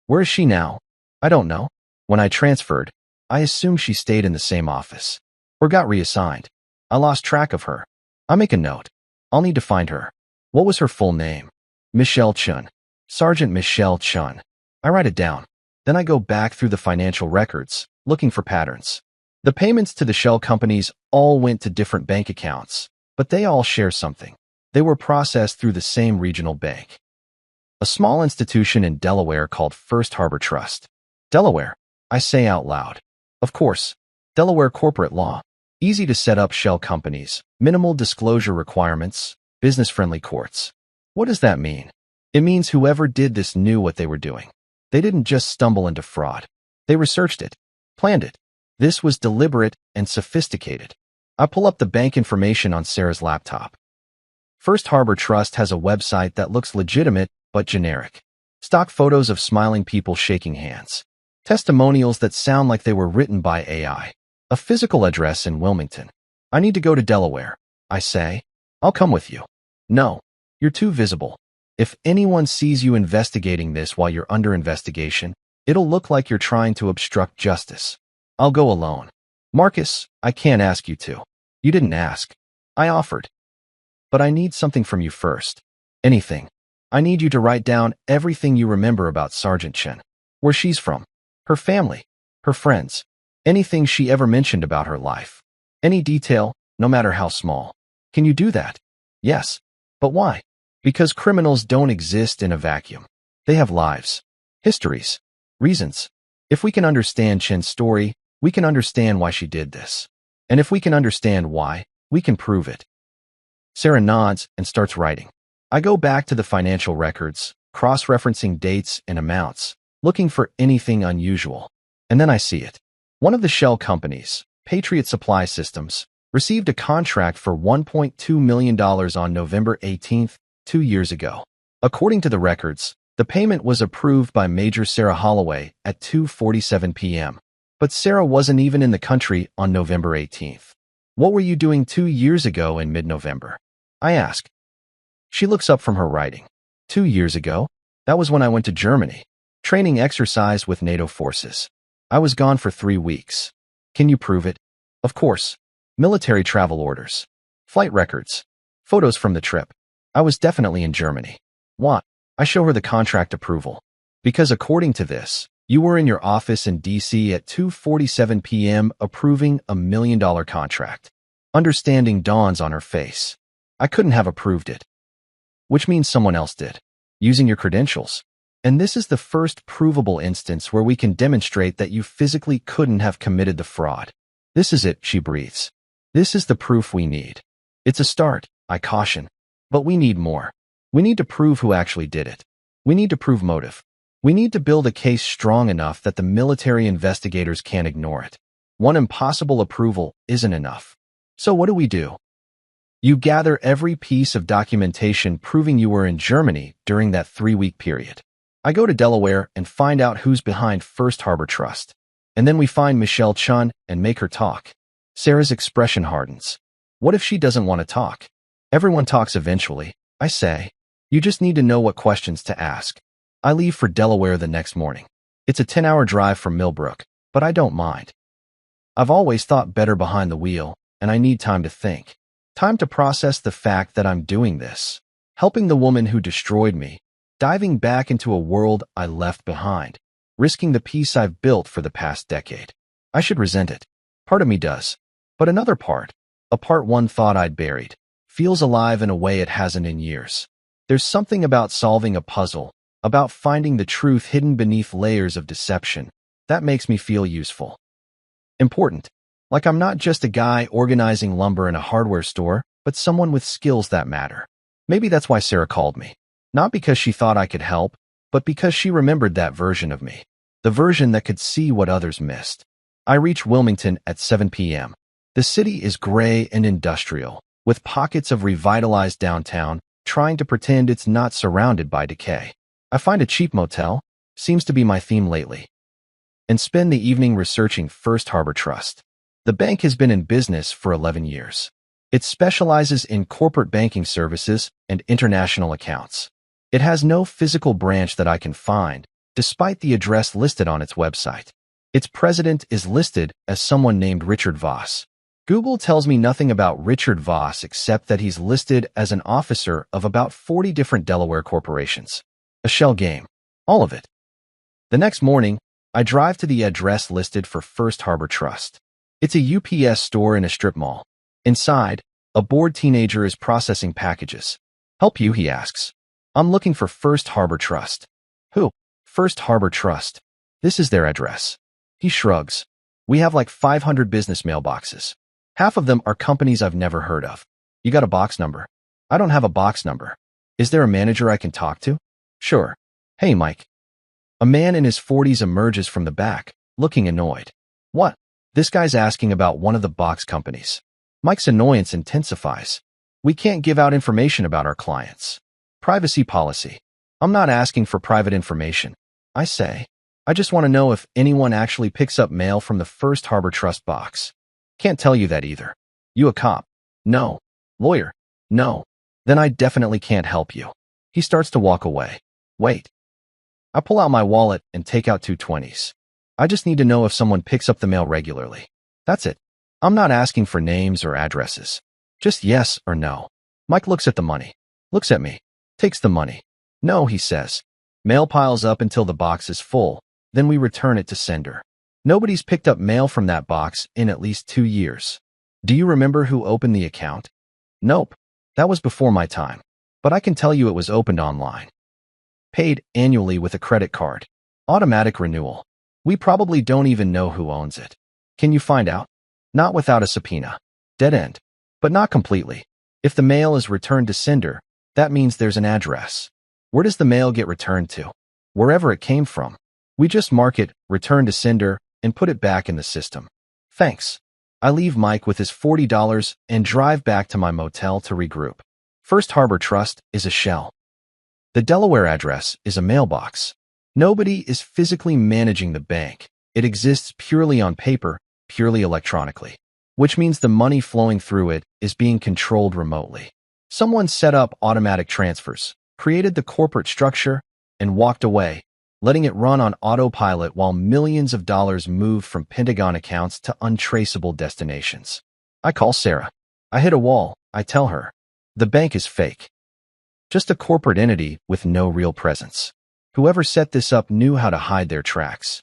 Where is she now? I don't know. When I transferred, I assumed she stayed in the same office. Or got reassigned. I lost track of her. I'll make a note. I'll need to find her. What was her full name? Michelle Chun. Sergeant Michelle Chun. I write it down. Then I go back through the financial records, looking for patterns. The payments to the shell companies all went to different bank accounts, but they all share something. They were processed through the same regional bank. A small institution in Delaware called First Harbor Trust. Delaware, I say out loud. Of course, Delaware corporate law. Easy to set up shell companies, minimal disclosure requirements, business-friendly courts. What does that mean? It means whoever did this knew what they were doing. They didn't just stumble into fraud. They researched it, planned it. This was deliberate and sophisticated. I pull up the bank information on Sarah's laptop. First Harbor Trust has a website that looks legitimate but generic. Stock photos of smiling people shaking hands. Testimonials that sound like they were written by AI. A physical address in Wilmington. I need to go to Delaware, I say. I'll come with you. No, you're too visible. If anyone sees you investigating this while you're under investigation, it'll look like you're trying to obstruct justice. I'll go alone. Marcus, I can't ask you to. You didn't ask. I offered. But I need something from you first. Anything. I need you to write down everything you remember about Sergeant Chen. Where she's from. Her family. Her friends. Anything she ever mentioned about her life. Any detail, no matter how small. Can you do that? Yes. But why? Because criminals don't exist in a vacuum. They have lives. Histories. Reasons. If we can understand Chen's story, we can understand why she did this. And if we can understand why, we can prove it. Sarah nods and starts writing. I go back to the financial records, cross-referencing dates and amounts, looking for anything unusual. And then I see it. One of the shell companies, Patriot Supply Systems, received a contract for $1.2 million on November 18th, 2 years ago. According to the records, the payment was approved by Major Sarah Holloway at 2:47 p.m. But Sarah wasn't even in the country on November 18th. What were you doing 2 years ago in mid-November? I ask. She looks up from her writing. 2 years ago? That was when I went to Germany. Training exercise with NATO forces. I was gone for 3 weeks. Can you prove it? Of course. Military travel orders. Flight records. Photos from the trip. I was definitely in Germany. What? I show her the contract approval. Because according to this, you were in your office in D.C. at 2:47 p.m. approving a $1 million contract. Understanding dawns on her face. I couldn't have approved it. Which means someone else did. Using your credentials. And this is the first provable instance where we can demonstrate that you physically couldn't have committed the fraud. This is it, she breathes. This is the proof we need. It's a start, I caution. But we need more. We need to prove who actually did it. We need to prove motive. We need to build a case strong enough that the military investigators can't ignore it. One impossible approval isn't enough. So what do? You gather every piece of documentation proving you were in Germany during that 3-week period. I go to Delaware and find out who's behind First Harbor Trust. And then we find Michelle Chun and make her talk. Sarah's expression hardens. What if she doesn't want to talk? Everyone talks eventually, I say. You just need to know what questions to ask. I leave for Delaware the next morning. It's a 10-hour drive from Millbrook, but I don't mind. I've always thought better behind the wheel, and I need time to think. Time to process the fact that I'm doing this. Helping the woman who destroyed me. Diving back into a world I left behind. Risking the peace I've built for the past decade. I should resent it. Part of me does. But another part, a part one thought I'd buried, feels alive in a way it hasn't in years. There's something about solving a puzzle, about finding the truth hidden beneath layers of deception, That makes me feel useful. Important. Like I'm not just a guy organizing lumber in a hardware store, but someone with skills that matter. Maybe that's why Sarah called me. Not because she thought I could help, but because she remembered that version of me. The version that could see what others missed. I reach Wilmington at 7 p.m. The city is gray and industrial, with pockets of revitalized downtown, trying to pretend it's not surrounded by decay. I find a cheap motel, seems to be my theme lately, and spend the evening researching First Harbor Trust. The bank has been in business for 11 years. It specializes in corporate banking services and international accounts. It has no physical branch that I can find, despite the address listed on its website. Its president is listed as someone named Richard Voss. Google tells me nothing about Richard Voss except that he's listed as an officer of about 40 different Delaware corporations. A shell game. All of it. The next morning, I drive to the address listed for First Harbor Trust. It's a UPS store in a strip mall. Inside, a bored teenager is processing packages. Help you, he asks. I'm looking for First Harbor Trust. Who? First Harbor Trust. This is their address. He shrugs. We have like 500 business mailboxes. Half of them are companies I've never heard of. You got a box number? I don't have a box number. Is there a manager I can talk to? Sure. Hey, Mike. A man in his 40s emerges from the back, looking annoyed. What? This guy's asking about one of the box companies. Mike's annoyance intensifies. We can't give out information about our clients. Privacy policy. I'm not asking for private information. I say. I just want to know if anyone actually picks up mail from the First Harbor Trust box. Can't tell you that either. You a cop? No. Lawyer? No. Then I definitely can't help you. He starts to walk away. Wait. I pull out my wallet and take out 2 20s. I just need to know if someone picks up the mail regularly. That's it. I'm not asking for names or addresses. Just yes or no. Mike looks at the money. Looks at me. Takes the money. No, he says. Mail piles up until the box is full. Then we return it to sender. Nobody's picked up mail from that box in at least 2 years. Do you remember who opened the account? Nope. That was before my time. But I can tell you it was opened online. Paid annually with a credit card. Automatic renewal. We probably don't even know who owns it. Can you find out? Not without a subpoena. Dead end. But not completely. If the mail is returned to sender, that means there's an address. Where does the mail get returned to? Wherever it came from. We just mark it, return to sender, and put it back in the system. Thanks. I leave Mike with his $40 and drive back to my motel to regroup. First Harbor Trust is a shell. The Delaware address is a mailbox. Nobody is physically managing the bank. It exists purely on paper, purely electronically, which means the money flowing through it is being controlled remotely. Someone set up automatic transfers, created the corporate structure, and walked away, letting it run on autopilot while millions of dollars moved from Pentagon accounts to untraceable destinations. I call Sarah. I hit a wall. I tell her. The bank is fake. Just a corporate entity with no real presence. Whoever set this up knew how to hide their tracks.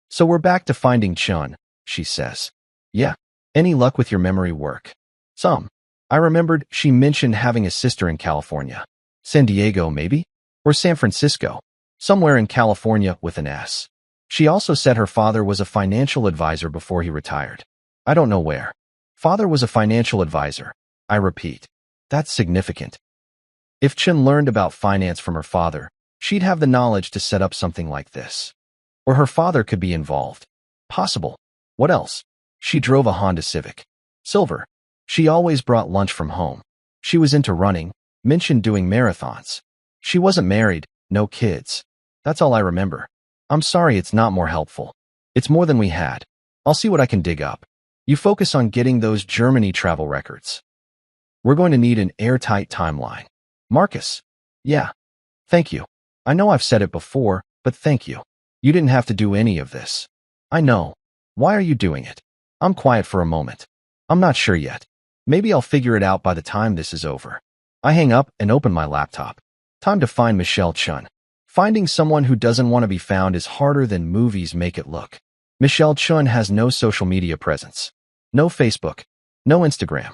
So we're back to finding Chun, she says. Yeah. Any luck with your memory work? Some. I remembered she mentioned having a sister in California. San Diego, maybe? Or San Francisco. Somewhere in California with an S. She also said her father was a financial advisor before he retired. I don't know where. Father was a financial advisor. I repeat. That's significant. If Chen learned about finance from her father, she'd have the knowledge to set up something like this. Or her father could be involved. Possible. What else? She drove a Honda Civic. Silver. She always brought lunch from home. She was into running, mentioned doing marathons. She wasn't married, no kids. That's all I remember. I'm sorry it's not more helpful. It's more than we had. I'll see what I can dig up. You focus on getting those Germany travel records. We're going to need an airtight timeline. Marcus. Yeah. Thank you. I know I've said it before, but thank you. You didn't have to do any of this. I know. Why are you doing it? I'm quiet for a moment. I'm not sure yet. Maybe I'll figure it out by the time this is over. I hang up and open my laptop. Time to find Michelle Chun. Finding someone who doesn't want to be found is harder than movies make it look. Michelle Chun has no social media presence. No Facebook. No Instagram.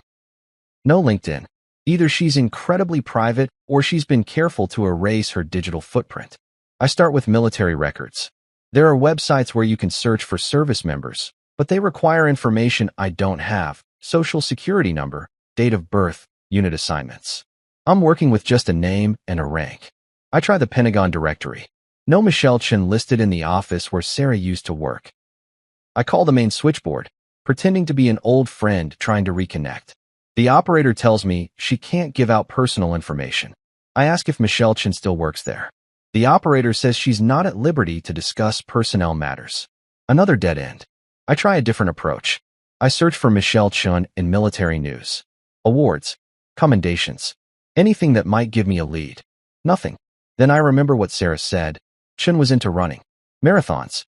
No LinkedIn. Either she's incredibly private or she's been careful to erase her digital footprint. I start with military records. There are websites where you can search for service members, but they require information I don't have: social security number, date of birth, unit assignments. I'm working with just a name and a rank. I try the Pentagon directory. No Michelle Chen listed in the office where Sarah used to work. I call the main switchboard, pretending to be an old friend trying to reconnect. The operator tells me she can't give out personal information. I ask if Michelle Chen still works there. The operator says she's not at liberty to discuss personnel matters. Another dead end. I try a different approach. I search for Michelle Chen in military news. Awards. Commendations. Anything that might give me a lead. Nothing. Then I remember what Sarah said. Chen was into running. Marathons.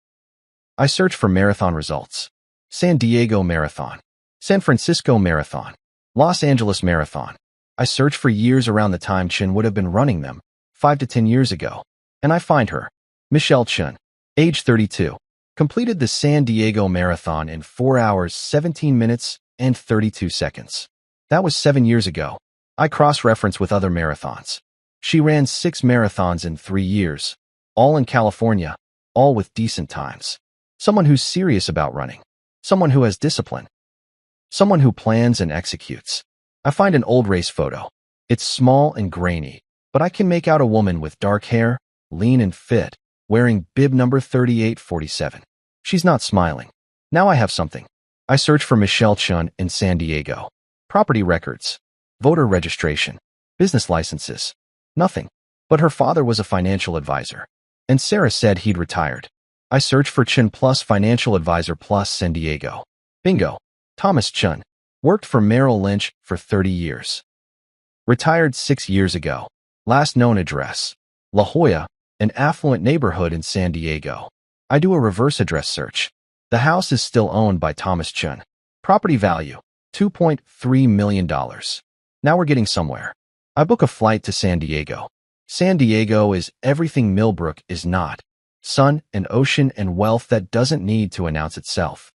I search for marathon results. San Diego Marathon. San Francisco Marathon. Los Angeles Marathon. I search for years around the time Chen would have been running them, 5 to 10 years ago. And I find her. Michelle Chen. Age 32. Completed the San Diego Marathon in 4 hours, 17 minutes, and 32 seconds. That was 7 years ago. I cross-reference with other marathons. She ran 6 marathons in 3 years, all in California, all with decent times. Someone who's serious about running. Someone who has discipline. Someone who plans and executes. I find an old race photo. It's small and grainy, but I can make out a woman with dark hair, lean and fit, wearing bib number 3847. She's not smiling. Now I have something. I search for Michelle Chen in San Diego. Property records. Voter registration. Business licenses. Nothing. But her father was a financial advisor. And Sarah said he'd retired. I search for Chen plus financial advisor plus San Diego. Bingo. Thomas Chen. Worked for Merrill Lynch for 30 years. Retired 6 years ago. Last known address. La Jolla, an affluent neighborhood in San Diego. I do a reverse address search. The house is still owned by Thomas Chen. Property value, $2.3 million. Now we're getting somewhere. I book a flight to San Diego. San Diego is everything Millbrook is not. Sun and ocean and wealth that doesn't need to announce itself.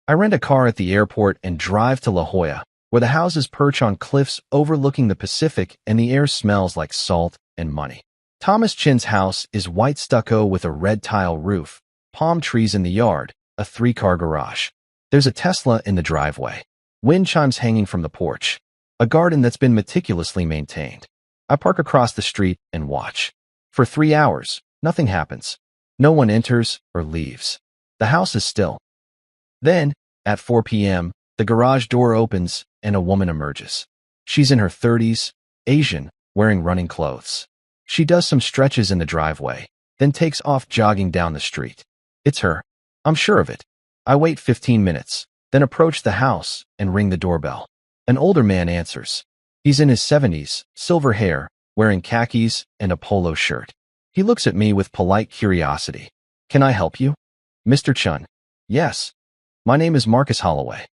I rent a car at the airport and drive to La Jolla, where the houses perch on cliffs overlooking the Pacific and the air smells like salt and money. Thomas Chen's house is white stucco with a red tile roof, palm trees in the yard, a 3-car garage. There's a Tesla in the driveway. Wind chimes hanging from the porch. A garden that's been meticulously maintained. I park across the street and watch. For 3 hours, nothing happens. No one enters or leaves. The house is still. Then, at 4 p.m., the garage door opens and a woman emerges. She's in her 30s, Asian, wearing running clothes. She does some stretches in the driveway, then takes off jogging down the street. It's her. I'm sure of it. I wait 15 minutes, then approach the house and ring the doorbell. An older man answers. He's in his 70s, silver hair, wearing khakis and a polo shirt. He looks at me with polite curiosity. Can I help you? Mr. Chen. Yes. My name is Marcus Holloway.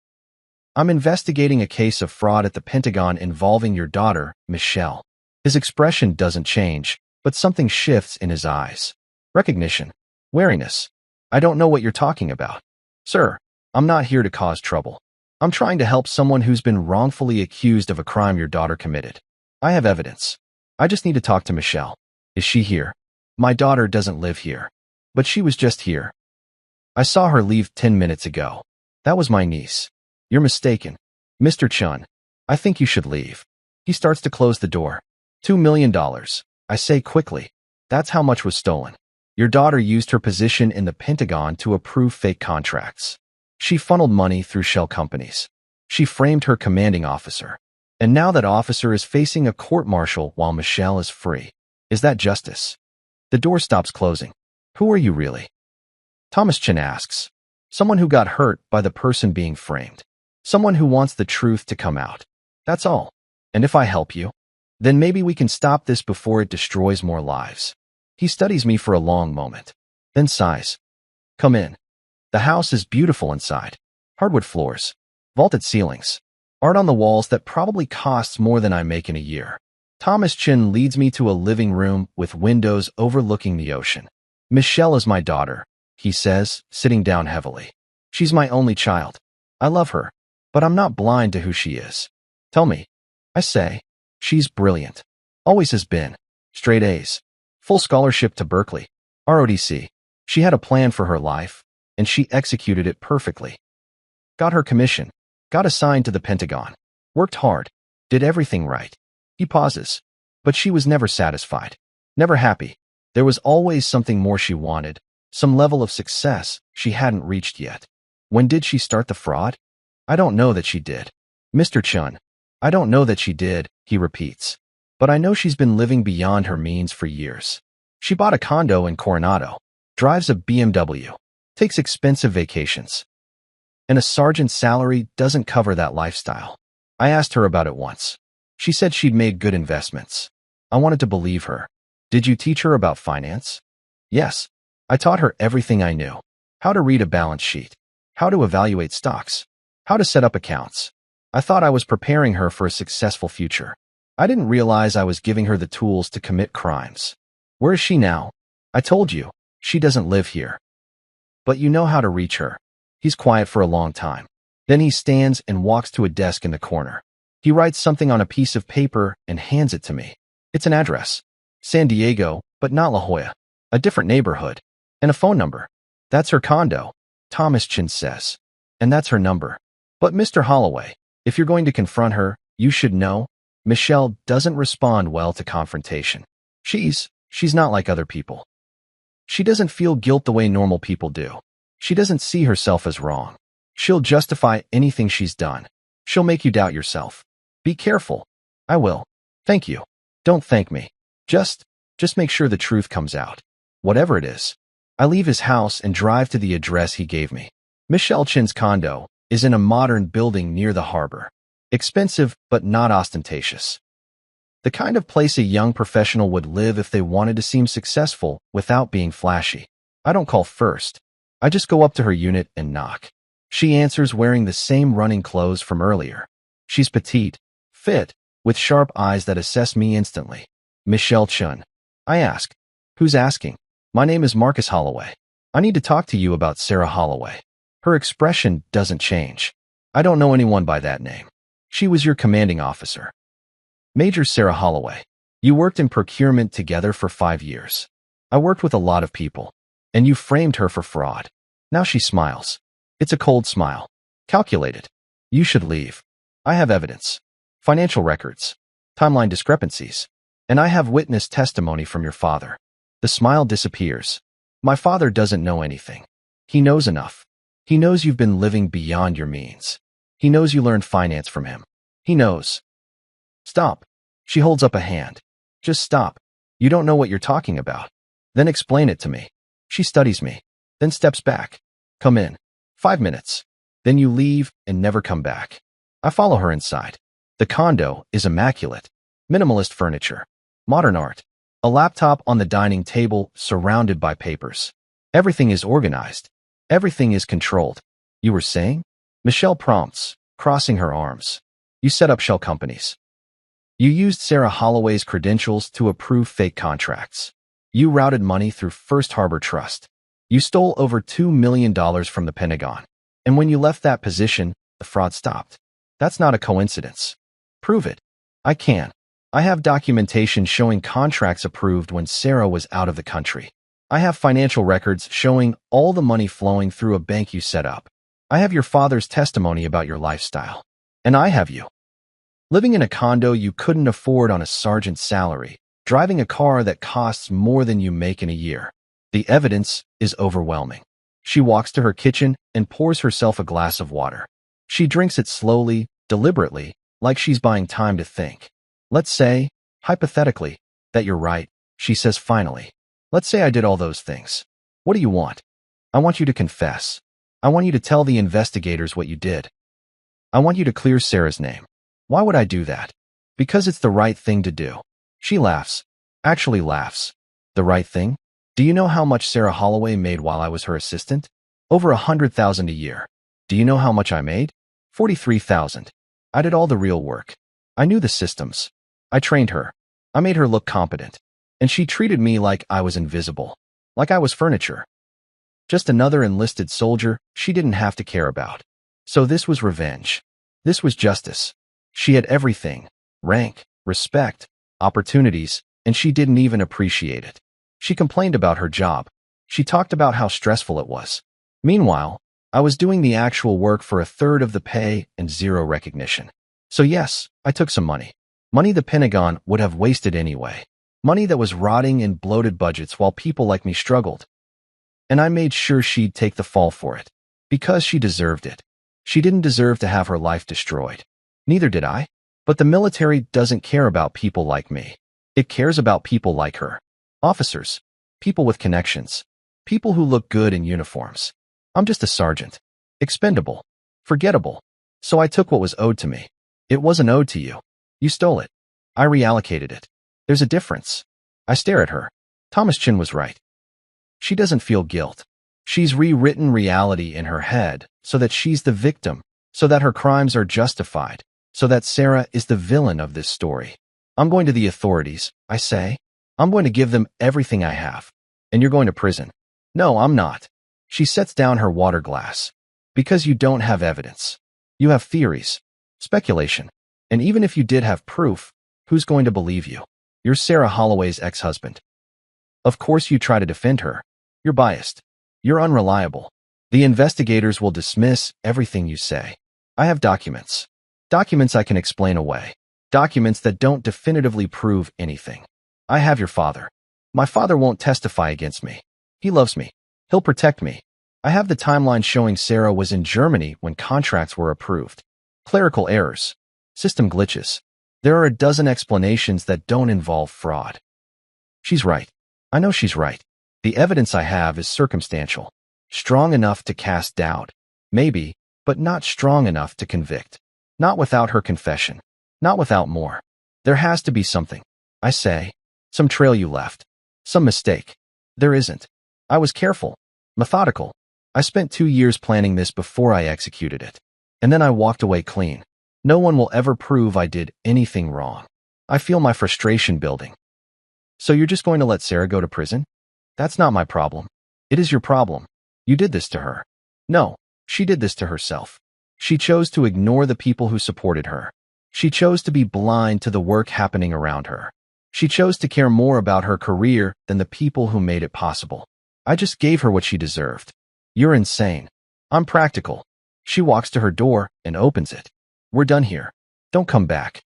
I'm investigating a case of fraud at the Pentagon involving your daughter, Michelle. His expression doesn't change, but something shifts in his eyes. Recognition. Wariness. I don't know what you're talking about. Sir, I'm not here to cause trouble. I'm trying to help someone who's been wrongfully accused of a crime your daughter committed. I have evidence. I just need to talk to Michelle. Is she here? My daughter doesn't live here. But she was just here. I saw her leave 10 minutes ago. That was my niece. You're mistaken. Mr. Chen, I think you should leave. He starts to close the door. $2 million, I say quickly. That's how much was stolen. Your daughter used her position in the Pentagon to approve fake contracts. She funneled money through shell companies. She framed her commanding officer. And now that officer is facing a court-martial while Michelle is free. Is that justice? The door stops closing. Who are you really? Thomas Chen asks. Someone who got hurt by the person being framed. Someone who wants the truth to come out. That's all. And if I help you, then maybe we can stop this before it destroys more lives. He studies me for a long moment, then sighs. Come in. The house is beautiful inside. Hardwood floors, vaulted ceilings, art on the walls that probably costs more than I make in a year. Thomas Chen leads me to a living room with windows overlooking the ocean. Michelle is my daughter, he says, sitting down heavily. She's my only child. I love her, but I'm not blind to who she is. Tell me. I say. She's brilliant. Always has been. Straight A's. Full scholarship to Berkeley. ROTC. She had a plan for her life, and she executed it perfectly. Got her commission, got assigned to the Pentagon, worked hard, did everything right. He pauses. But she was never satisfied, never happy. There was always something more she wanted, some level of success she hadn't reached yet. When did she start the fraud? I don't know that she did. Mr. Chun, I don't know that she did, he repeats. But I know she's been living beyond her means for years. She bought a condo in Coronado, drives a BMW, takes expensive vacations. And a sergeant's salary doesn't cover that lifestyle. I asked her about it once. She said she'd made good investments. I wanted to believe her. Did you teach her about finance? Yes. I taught her everything I knew. How to read a balance sheet. How to evaluate stocks. How to set up accounts. I thought I was preparing her for a successful future. I didn't realize I was giving her the tools to commit crimes. Where is she now? I told you, she doesn't live here. But you know how to reach her. He's quiet for a long time. Then he stands and walks to a desk in the corner. He writes something on a piece of paper and hands it to me. It's an address. San Diego, but not La Jolla. A different neighborhood. And a phone number. That's her condo, Thomas Chin says. And that's her number. But Mr. Holloway, if you're going to confront her, you should know. Michelle doesn't respond well to confrontation. She's not like other people. She doesn't feel guilt the way normal people do. She doesn't see herself as wrong. She'll justify anything she's done. She'll make you doubt yourself. Be careful. I will. Thank you. Don't thank me. Just make sure the truth comes out. Whatever it is. I leave his house and drive to the address he gave me. Michelle Chin's condo is in a modern building near the harbor. Expensive, but not ostentatious. The kind of place a young professional would live if they wanted to seem successful without being flashy. I don't call first. I just go up to her unit and knock. She answers wearing the same running clothes from earlier. She's petite, fit, with sharp eyes that assess me instantly. Michelle Chun. I ask. Who's asking? My name is Marcus Holloway. I need to talk to you about Sarah Holloway. Her expression doesn't change. I don't know anyone by that name. She was your commanding officer. Major Sarah Holloway. You worked in procurement together for 5 years. I worked with a lot of people. And you framed her for fraud. Now she smiles. It's a cold smile. Calculated. You should leave. I have evidence. Financial records. Timeline discrepancies. And I have witness testimony from your father. The smile disappears. My father doesn't know anything. He knows enough. He knows you've been living beyond your means. He knows you learned finance from him. He knows. Stop. She holds up a hand. Just stop. You don't know what you're talking about. Then explain it to me. She studies me. Then steps back. Come in. 5 minutes. Then you leave and never come back. I follow her inside. The condo is immaculate. Minimalist furniture. Modern art. A laptop on the dining table surrounded by papers. Everything is organized. Everything is controlled. You were saying? Michelle prompts, crossing her arms. You set up shell companies. You used Sarah Holloway's credentials to approve fake contracts. You routed money through First Harbor Trust. You stole over $2 million from the Pentagon. And when you left that position, the fraud stopped. That's not a coincidence. Prove it. I can. I have documentation showing contracts approved when Sarah was out of the country. I have financial records showing all the money flowing through a bank you set up. I have your father's testimony about your lifestyle. And I have you. Living in a condo you couldn't afford on a sergeant's salary, driving a car that costs more than you make in a year. The evidence is overwhelming. She walks to her kitchen and pours herself a glass of water. She drinks it slowly, deliberately, like she's buying time to think. Let's say, hypothetically, that you're right, she says finally. Let's say I did all those things. What do you want? I want you to confess. I want you to tell the investigators what you did. I want you to clear Sarah's name. Why would I do that? Because it's the right thing to do. She laughs. Actually laughs. The right thing? Do you know how much Sarah Holloway made while I was her assistant? Over $100,000 a year. Do you know how much I made? $43,000. I did all the real work. I knew the systems. I trained her. I made her look competent. And she treated me like I was invisible. Like I was furniture. Just another enlisted soldier she didn't have to care about. So this was revenge. This was justice. She had everything. Rank, respect, opportunities, and she didn't even appreciate it. She complained about her job. She talked about how stressful it was. Meanwhile, I was doing the actual work for a third of the pay and zero recognition. So yes, I took some money. Money the Pentagon would have wasted anyway. Money that was rotting in bloated budgets while people like me struggled. And I made sure she'd take the fall for it. Because she deserved it. She didn't deserve to have her life destroyed. Neither did I. But the military doesn't care about people like me. It cares about people like her. Officers. People with connections. People who look good in uniforms. I'm just a sergeant. Expendable. Forgettable. So I took what was owed to me. It wasn't owed to you. You stole it. I reallocated it. There's a difference. I stare at her. Thomas Chin was right. She doesn't feel guilt. She's rewritten reality in her head so that she's the victim, so that her crimes are justified, so that Sarah is the villain of this story. I'm going to the authorities, I say. I'm going to give them everything I have. And you're going to prison. No, I'm not. She sets down her water glass. Because you don't have evidence. You have theories. Speculation. And even if you did have proof, who's going to believe you? You're Sarah Holloway's ex-husband. Of course you try to defend her. You're biased. You're unreliable. The investigators will dismiss everything you say. I have documents. Documents I can explain away. Documents that don't definitively prove anything. I have your father. My father won't testify against me. He loves me. He'll protect me. I have the timeline showing Sarah was in Germany when contracts were approved. Clerical errors. System glitches. There are a dozen explanations that don't involve fraud. She's right. I know she's right. The evidence I have is circumstantial. Strong enough to cast doubt. Maybe, but not strong enough to convict. Not without her confession. Not without more. There has to be something. I say. Some trail you left. Some mistake. There isn't. I was careful. Methodical. I spent 2 years planning this before I executed it. And then I walked away clean. No one will ever prove I did anything wrong. I feel my frustration building. So you're just going to let Sarah go to prison? That's not my problem. It is your problem. You did this to her. No, she did this to herself. She chose to ignore the people who supported her. She chose to be blind to the work happening around her. She chose to care more about her career than the people who made it possible. I just gave her what she deserved. You're insane. I'm practical. She walks to her door and opens it. We're done here. Don't come back.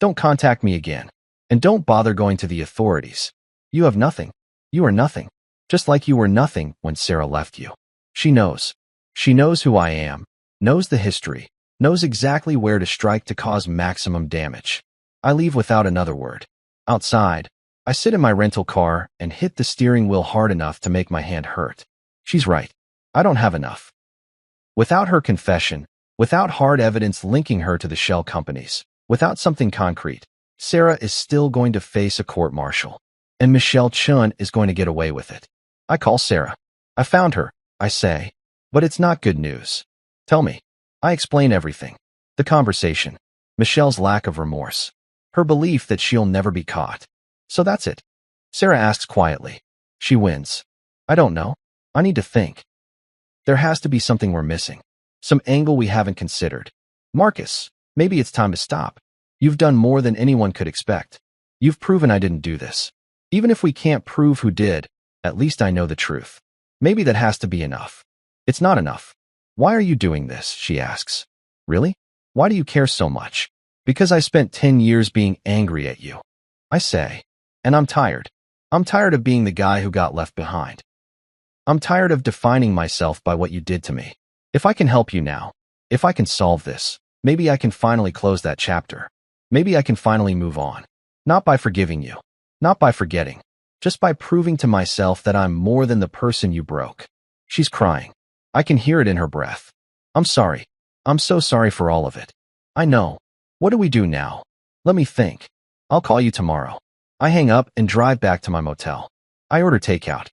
Don't contact me again. And don't bother going to the authorities. You have nothing. You are nothing. Just like you were nothing when Sarah left you. She knows. She knows who I am, knows the history, knows exactly where to strike to cause maximum damage. I leave without another word. Outside, I sit in my rental car and hit the steering wheel hard enough to make my hand hurt. She's right. I don't have enough. Without her confession, without hard evidence linking her to the shell companies, without something concrete, Sarah is still going to face a court-martial. And Michelle Chun is going to get away with it. I call Sarah. I found her, I say. But it's not good news. Tell me. I explain everything. The conversation. Michelle's lack of remorse. Her belief that she'll never be caught. So that's it. Sarah asks quietly. She wins. I don't know. I need to think. There has to be something we're missing. Some angle we haven't considered. Marcus, maybe it's time to stop. You've done more than anyone could expect. You've proven I didn't do this. Even if we can't prove who did, at least I know the truth. Maybe that has to be enough. It's not enough. Why are you doing this? She asks. Really? Why do you care so much? Because I spent 10 years being angry at you. I say. And I'm tired. I'm tired of being the guy who got left behind. I'm tired of defining myself by what you did to me. If I can help you now, if I can solve this, maybe I can finally close that chapter. Maybe I can finally move on. Not by forgiving you. Not by forgetting. Just by proving to myself that I'm more than the person you broke. She's crying. I can hear it in her breath. I'm sorry. I'm so sorry for all of it. I know. What do we do now? Let me think. I'll call you tomorrow. I hang up and drive back to my motel. I order takeout.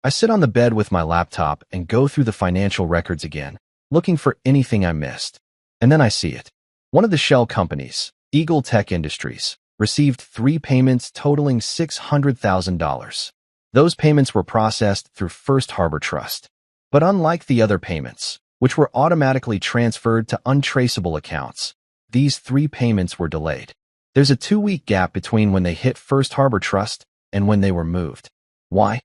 I sit on the bed with my laptop and go through the financial records again, looking for anything I missed. And then I see it. One of the shell companies, Eagle Tech Industries, received 3 payments totaling $600,000. Those payments were processed through First Harbor Trust. But unlike the other payments, which were automatically transferred to untraceable accounts, these 3 payments were delayed. There's a 2-week gap between when they hit First Harbor Trust and when they were moved. Why?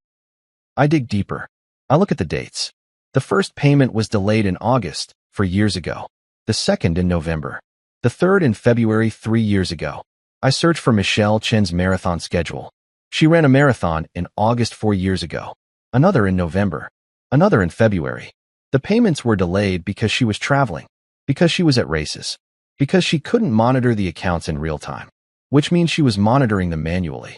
I dig deeper. I look at the dates. The first payment was delayed in August, 4 years ago. The second in November. The third in February, 3 years ago. I search for Michelle Chen's marathon schedule. She ran a marathon in August 4 years ago. Another in November. Another in February. The payments were delayed because she was traveling, because she was at races, because she couldn't monitor the accounts in real time, which means she was monitoring them manually,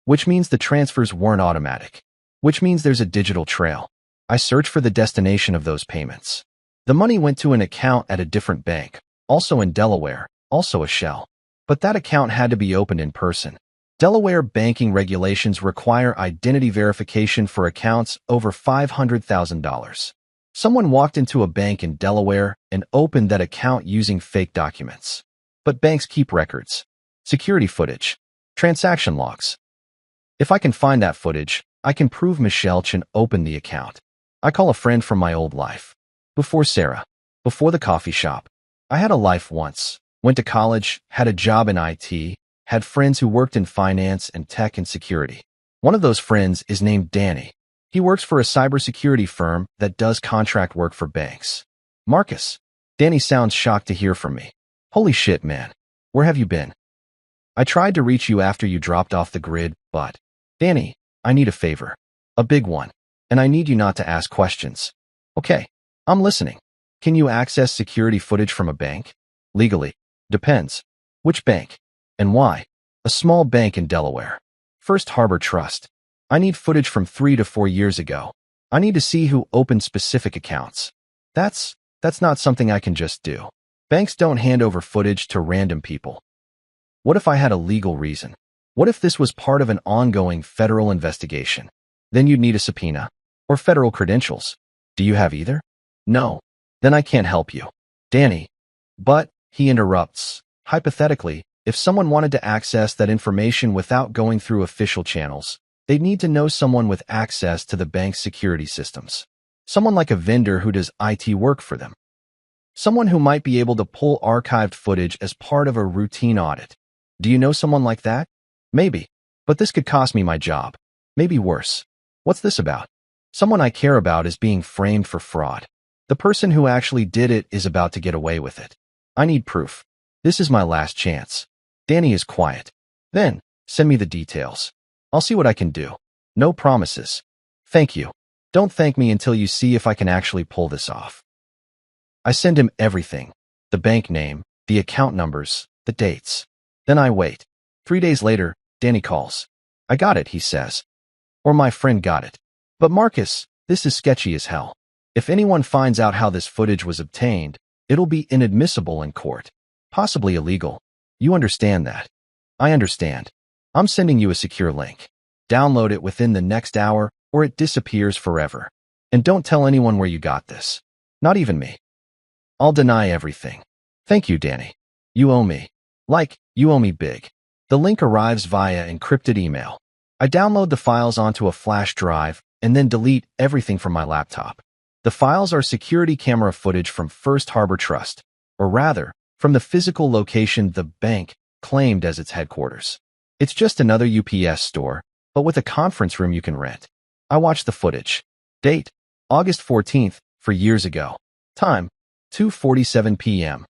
which means the transfers weren't automatic, which means there's a digital trail. I search for the destination of those payments. The money went to an account at a different bank, also in Delaware, also a shell. But that account had to be opened in person. Delaware banking regulations require identity verification for accounts over $500,000. Someone walked into a bank in Delaware and opened that account using fake documents. But banks keep records, security footage, transaction logs. If I can find that footage, I can prove Michelle Chen opened the account. I call a friend from my old life. Before Sarah, before the coffee shop. I had a life once, went to college, had a job in IT, had friends who worked in finance and tech and security. One of those friends is named Danny. He works for a cybersecurity firm that does contract work for banks. Marcus. Danny sounds shocked to hear from me. Holy shit, man. Where have you been? I tried to reach you after you dropped off the grid, but... Danny, I need a favor. A big one. And I need you not to ask questions. Okay. I'm listening. Can you access security footage from a bank? Legally. Depends. Which bank? And why? A small bank in Delaware. First Harbor Trust. I need footage from 3 to 4 years ago. I need to see who opened specific accounts. That's not something I can just do. Banks don't hand over footage to random people. What if I had a legal reason? What if this was part of an ongoing federal investigation? Then you'd need a subpoena. Or federal credentials. Do you have either? No. Then I can't help you. Danny. But, he interrupts. Hypothetically, if someone wanted to access that information without going through official channels, they'd need to know someone with access to the bank's security systems. Someone like a vendor who does IT work for them. Someone who might be able to pull archived footage as part of a routine audit. Do you know someone like that? Maybe. But this could cost me my job. Maybe worse. What's this about? Someone I care about is being framed for fraud. The person who actually did it is about to get away with it. I need proof. This is my last chance. Danny is quiet. Then, send me the details. I'll see what I can do. No promises. Thank you. Don't thank me until you see if I can actually pull this off. I send him everything. The bank name, the account numbers, the dates. Then I wait. 3 days later, Danny calls. I got it, he says. Or my friend got it. But Marcus, this is sketchy as hell. If anyone finds out how this footage was obtained, it'll be inadmissible in court. Possibly illegal. You understand that. I understand. I'm sending you a secure link. Download it within the next hour or it disappears forever. And don't tell anyone where you got this. Not even me. I'll deny everything. Thank you, Danny. You owe me. Like, you owe me big. The link arrives via encrypted email. I download the files onto a flash drive and then delete everything from my laptop. The files are security camera footage from First Harbor Trust, or rather, from the physical location the bank claimed as its headquarters. It's just another UPS store, but with a conference room you can rent. I watch the footage. Date, August 14th, 4 years ago. Time, 2:47 p.m.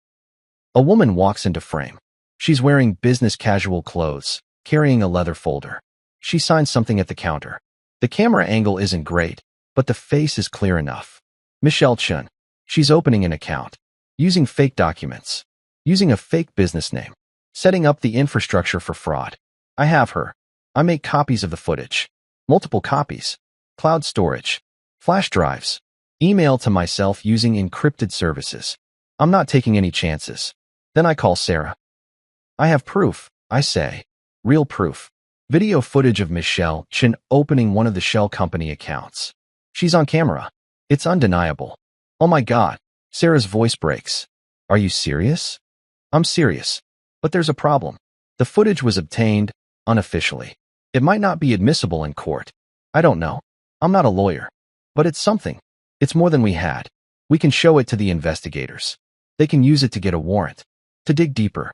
A woman walks into frame. She's wearing business casual clothes, carrying a leather folder. She signs something at the counter. The camera angle isn't great, but the face is clear enough. Michelle Chen. She's opening an account. Using fake documents. Using a fake business name. Setting up the infrastructure for fraud. I have her. I make copies of the footage. Multiple copies. Cloud storage. Flash drives. Email to myself using encrypted services. I'm not taking any chances. Then I call Sarah. I have proof, I say. Real proof. Video footage of Michelle Chen opening one of the shell company accounts. She's on camera. It's undeniable. Oh my God. Sarah's voice breaks. Are you serious? I'm serious. But there's a problem. The footage was obtained unofficially. It might not be admissible in court. I don't know. I'm not a lawyer. But it's something. It's more than we had. We can show it to the investigators. They can use it to get a warrant. To dig deeper.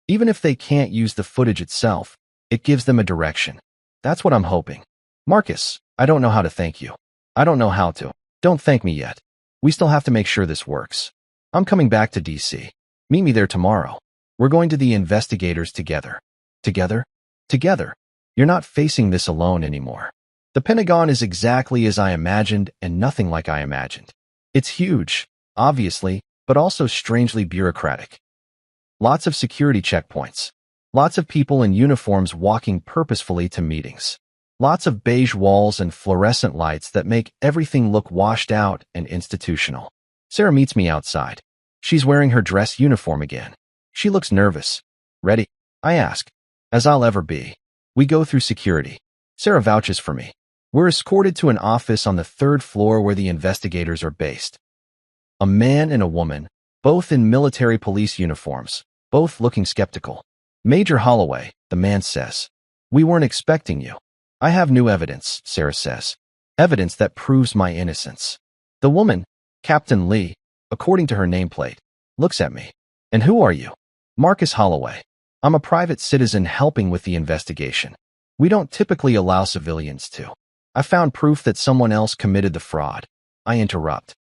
Even if they can't use the footage itself, it gives them a direction. That's what I'm hoping. Marcus, I don't know how to thank you. I don't know how to. Don't thank me yet. We still have to make sure this works. I'm coming back to DC. Meet me there tomorrow. We're going to the investigators together. Together? Together. You're not facing this alone anymore. The Pentagon is exactly as I imagined and nothing like I imagined. It's huge, obviously, but also strangely bureaucratic. Lots of security checkpoints. Lots of people in uniforms walking purposefully to meetings. Lots of beige walls and fluorescent lights that make everything look washed out and institutional. Sarah meets me outside. She's wearing her dress uniform again. She looks nervous. Ready? I ask. As I'll ever be. We go through security. Sarah vouches for me. We're escorted to an office on the 3rd floor where the investigators are based. A man and a woman, both in military police uniforms, both looking skeptical. Major Holloway, the man says. We weren't expecting you. I have new evidence, Sarah says. Evidence that proves my innocence. The woman, Captain Lee, according to her nameplate, looks at me. And who are you? Marcus Holloway. I'm a private citizen helping with the investigation. We don't typically allow civilians to. I found proof that someone else committed the fraud. I interrupt.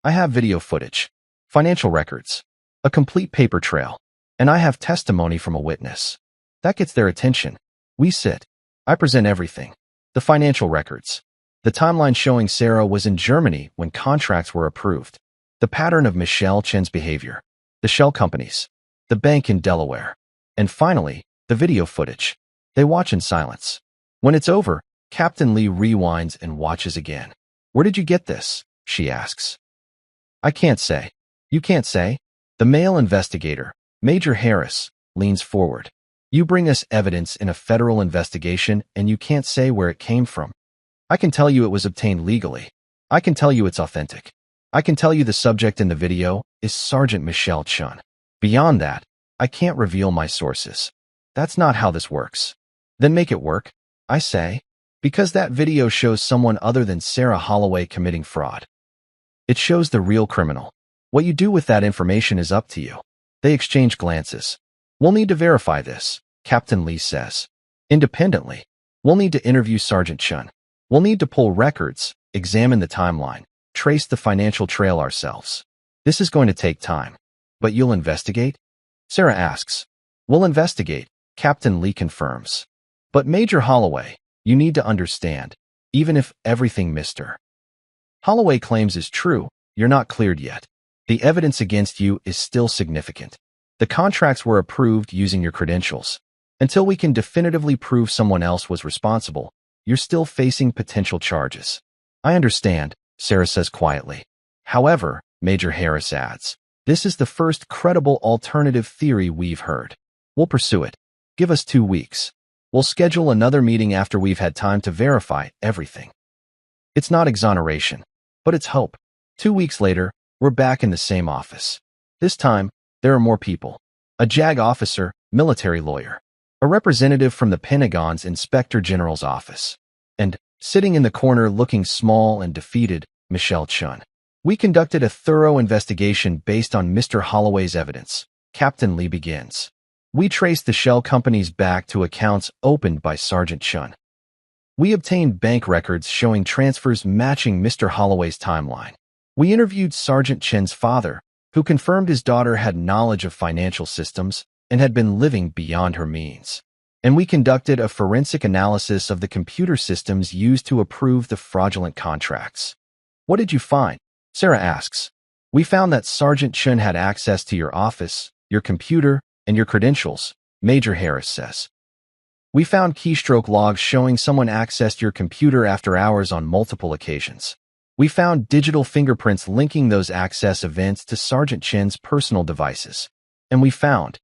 I have video footage, financial records, a complete paper trail, and I have testimony from a witness. That gets their attention. We sit. I present everything. The financial records. The timeline showing Sarah was in Germany when contracts were approved. The pattern of Michelle Chen's behavior. The shell companies. The bank in Delaware. And finally, the video footage. They watch in silence. When it's over, Captain Lee rewinds and watches again. Where did you get this? She asks. I can't say. You can't say? The male investigator, Major Harris, leans forward. You bring us evidence in a federal investigation and you can't say where it came from. I can tell you it was obtained legally. I can tell you it's authentic. I can tell you the subject in the video is Sergeant Michelle Chen. Beyond that, I can't reveal my sources. That's not how this works. Then make it work, I say. Because that video shows someone other than Sarah Holloway committing fraud. It shows the real criminal. What you do with that information is up to you. They exchange glances. We'll need to verify this, Captain Lee says. Independently. We'll need to interview Sergeant Chen. We'll need to pull records, examine the timeline, trace the financial trail ourselves. This is going to take time. But you'll investigate? Sarah asks. We'll investigate, Captain Lee confirms. But Major Holloway, you need to understand, even if everything Mr. Holloway claims is true, you're not cleared yet. The evidence against you is still significant. The contracts were approved using your credentials. Until we can definitively prove someone else was responsible, you're still facing potential charges. I understand, Sarah says quietly. However, Major Harris adds, this is the first credible alternative theory we've heard. We'll pursue it. Give us 2 weeks. We'll schedule another meeting after we've had time to verify everything. It's not exoneration, but it's hope. 2 weeks later, we're back in the same office. This time, there are more people. A JAG officer, military lawyer, a representative from the Pentagon's Inspector General's office, and, sitting in the corner looking small and defeated, Michelle Chen. We conducted a thorough investigation based on Mr. Holloway's evidence. Captain Lee begins. We traced the shell companies back to accounts opened by Sergeant Chen. We obtained bank records showing transfers matching Mr. Holloway's timeline. We interviewed Sergeant Chen's father, who confirmed his daughter had knowledge of financial systems and had been living beyond her means. And we conducted a forensic analysis of the computer systems used to approve the fraudulent contracts. What did you find? Sarah asks. We found that Sergeant Chen had access to your office, your computer, and your credentials, Major Harris says. We found keystroke logs showing someone accessed your computer after hours on multiple occasions. We found digital fingerprints linking those access events to Sergeant Chen's personal devices. And we found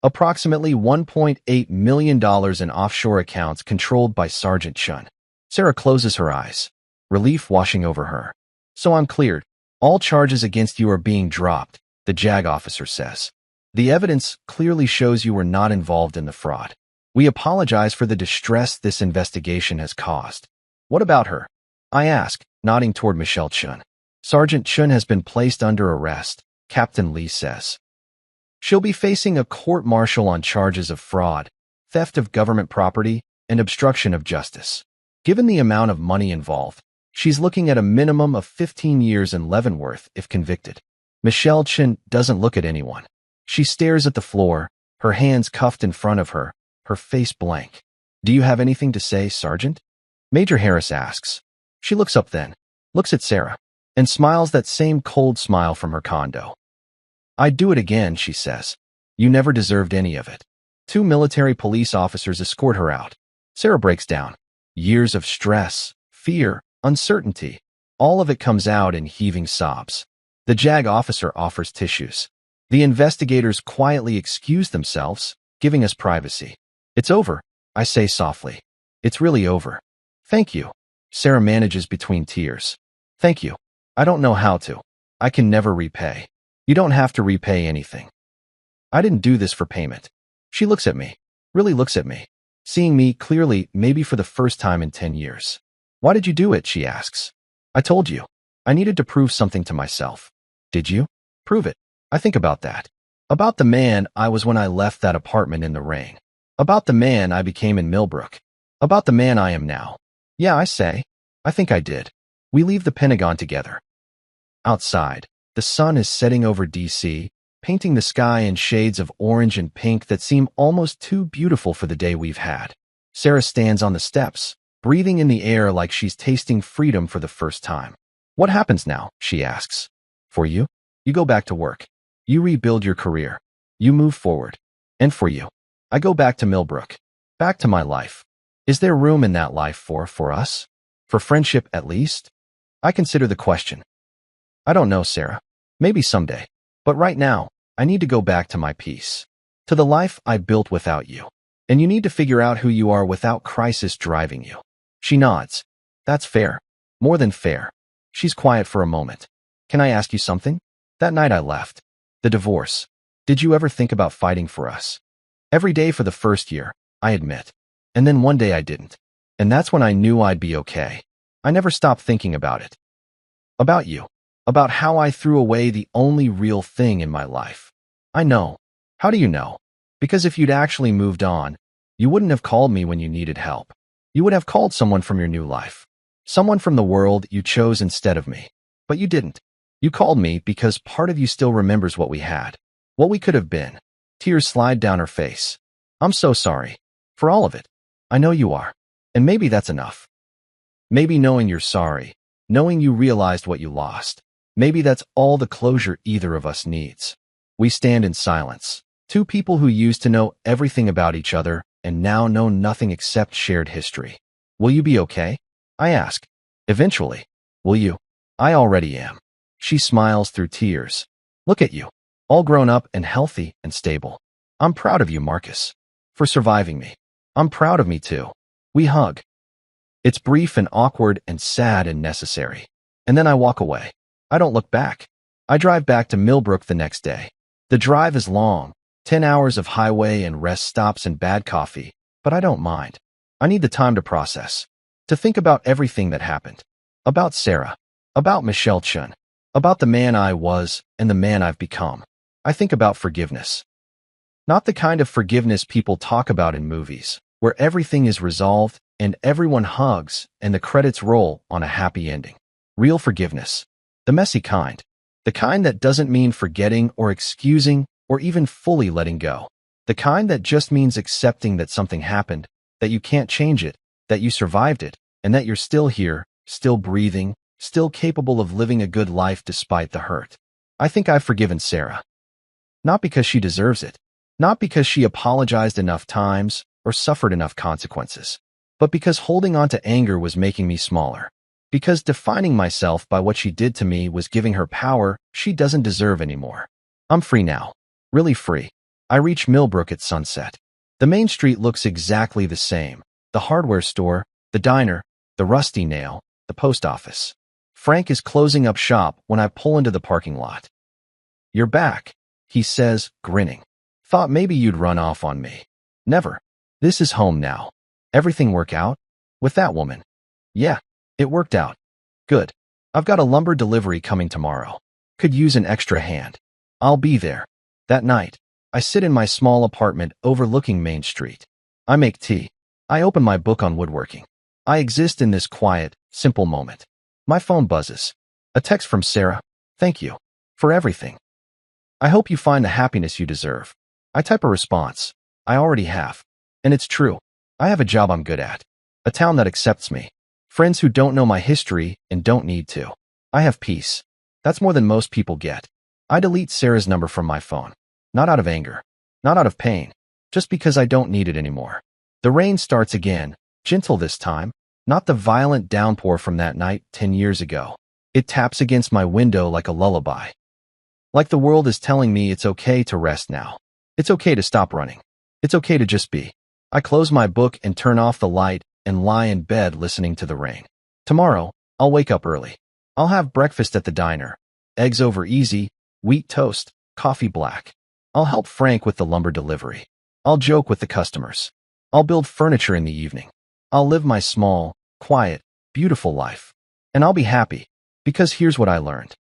approximately $1.8 million in offshore accounts controlled by Sergeant Chen. Sarah closes her eyes, relief washing over her. So I'm cleared. All charges against you are being dropped, the JAG officer says. The evidence clearly shows you were not involved in the fraud. We apologize for the distress this investigation has caused. What about her? I ask, nodding toward Michelle Chen. Sergeant Chen has been placed under arrest, Captain Lee says. She'll be facing a court-martial on charges of fraud, theft of government property, and obstruction of justice. Given the amount of money involved, she's looking at a minimum of 15 years in Leavenworth if convicted. Michelle Chen doesn't look at anyone. She stares at the floor, her hands cuffed in front of her, her face blank. Do you have anything to say, Sergeant? Major Harris asks. She looks up then, looks at Sarah, and smiles that same cold smile from her condo. I'd do it again, she says. You never deserved any of it. 2 military police officers escort her out. Sarah breaks down. Years of stress, fear, uncertainty. All of it comes out in heaving sobs. The JAG officer offers tissues. The investigators quietly excuse themselves, giving us privacy. It's over, I say softly. It's really over. Thank you. Sarah manages between tears. Thank you. I don't know how to. I can never repay. You don't have to repay anything. I didn't do this for payment. She looks at me, really looks at me, seeing me clearly maybe for the first time in 10 years. Why did you do it, she asks. I told you. I needed to prove something to myself. Did you? Prove it. I think about that. About the man I was when I left that apartment in the rain. About the man I became in Millbrook. About the man I am now. Yeah, I say. I think I did. We leave the Pentagon together. Outside, the sun is setting over D.C., painting the sky in shades of orange and pink that seem almost too beautiful for the day we've had. Sarah stands on the steps, breathing in the air like she's tasting freedom for the first time. What happens now? She asks. For you? You go back to work. You rebuild your career. You move forward. And for you? I go back to Millbrook. Back to my life. Is there room in that life for us? For friendship, at least? I consider the question. I don't know, Sarah. Maybe someday. But right now, I need to go back to my peace. To the life I built without you. And you need to figure out who you are without crisis driving you. She nods. That's fair. More than fair. She's quiet for a moment. Can I ask you something? That night I left. The divorce. Did you ever think about fighting for us? Every day for the first year, I admit. And then one day I didn't. And that's when I knew I'd be okay. I never stopped thinking about it. About you. About how I threw away the only real thing in my life. I know. How do you know? Because if you'd actually moved on, you wouldn't have called me when you needed help. You would have called someone from your new life. Someone from the world you chose instead of me. But you didn't. You called me because part of you still remembers what we had. What we could have been. Tears slide down her face. I'm so sorry. For all of it. I know you are. And maybe that's enough. Maybe knowing you're sorry. Knowing you realized what you lost. Maybe that's all the closure either of us needs. We stand in silence. 2 people who used to know everything about each other and now know nothing except shared history. Will you be okay? I ask. Eventually. Will you? I already am. She smiles through tears. Look at you. All grown up and healthy and stable. I'm proud of you, Marcus. For surviving me. I'm proud of me too. We hug. It's brief and awkward and sad and necessary. And then I walk away. I don't look back. I drive back to Millbrook the next day. The drive is long, 10 hours of highway and rest stops and bad coffee, but I don't mind. I need the time to process, to think about everything that happened. About Sarah, about Michelle Chen, about the man I was and the man I've become. I think about forgiveness. Not the kind of forgiveness people talk about in movies, where everything is resolved and everyone hugs and the credits roll on a happy ending. Real forgiveness. The messy kind. The kind that doesn't mean forgetting or excusing or even fully letting go. The kind that just means accepting that something happened, that you can't change it, that you survived it, and that you're still here, still breathing, still capable of living a good life despite the hurt. I think I've forgiven Sarah. Not because she deserves it, not because she apologized enough times or suffered enough consequences, but because holding on to anger was making me smaller. Because defining myself by what she did to me was giving her power she doesn't deserve anymore. I'm free now. Really free. I reach Millbrook at sunset. The main street looks exactly the same. The hardware store, the diner, the Rusty Nail, the post office. Frank is closing up shop when I pull into the parking lot. You're back, he says, grinning. Thought maybe you'd run off on me. Never. This is home now. Everything work out? With that woman? Yeah. It worked out. Good. I've got a lumber delivery coming tomorrow. Could use an extra hand. I'll be there. That night, I sit in my small apartment overlooking Main Street. I make tea. I open my book on woodworking. I exist in this quiet, simple moment. My phone buzzes. A text from Sarah. Thank you for everything. I hope you find the happiness you deserve. I type a response. I already have. And it's true. I have a job I'm good at. A town that accepts me. Friends who don't know my history and don't need to. I have peace. That's more than most people get. I delete Sarah's number from my phone. Not out of anger. Not out of pain. Just because I don't need it anymore. The rain starts again. Gentle this time. Not the violent downpour from that night 10 years ago. It taps against my window like a lullaby. Like the world is telling me it's okay to rest now. It's okay to stop running. It's okay to just be. I close my book and turn off the light and lie in bed listening to the rain. Tomorrow, I'll wake up early. I'll have breakfast at the diner. Eggs over easy, wheat toast, coffee black. I'll help Frank with the lumber delivery. I'll joke with the customers. I'll build furniture in the evening. I'll live my small, quiet, beautiful life. And I'll be happy, because here's what I learned.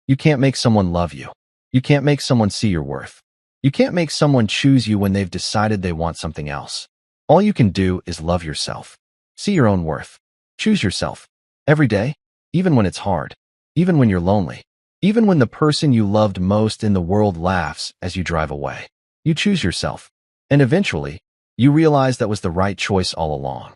You can't make someone love you. You can't make someone see your worth. You can't make someone choose you when they've decided they want something else. All you can do is love yourself. See your own worth. Choose yourself. Every day, even when it's hard. Even when you're lonely. Even when the person you loved most in the world laughs as you drive away. You choose yourself. And eventually, you realize that was the right choice all along.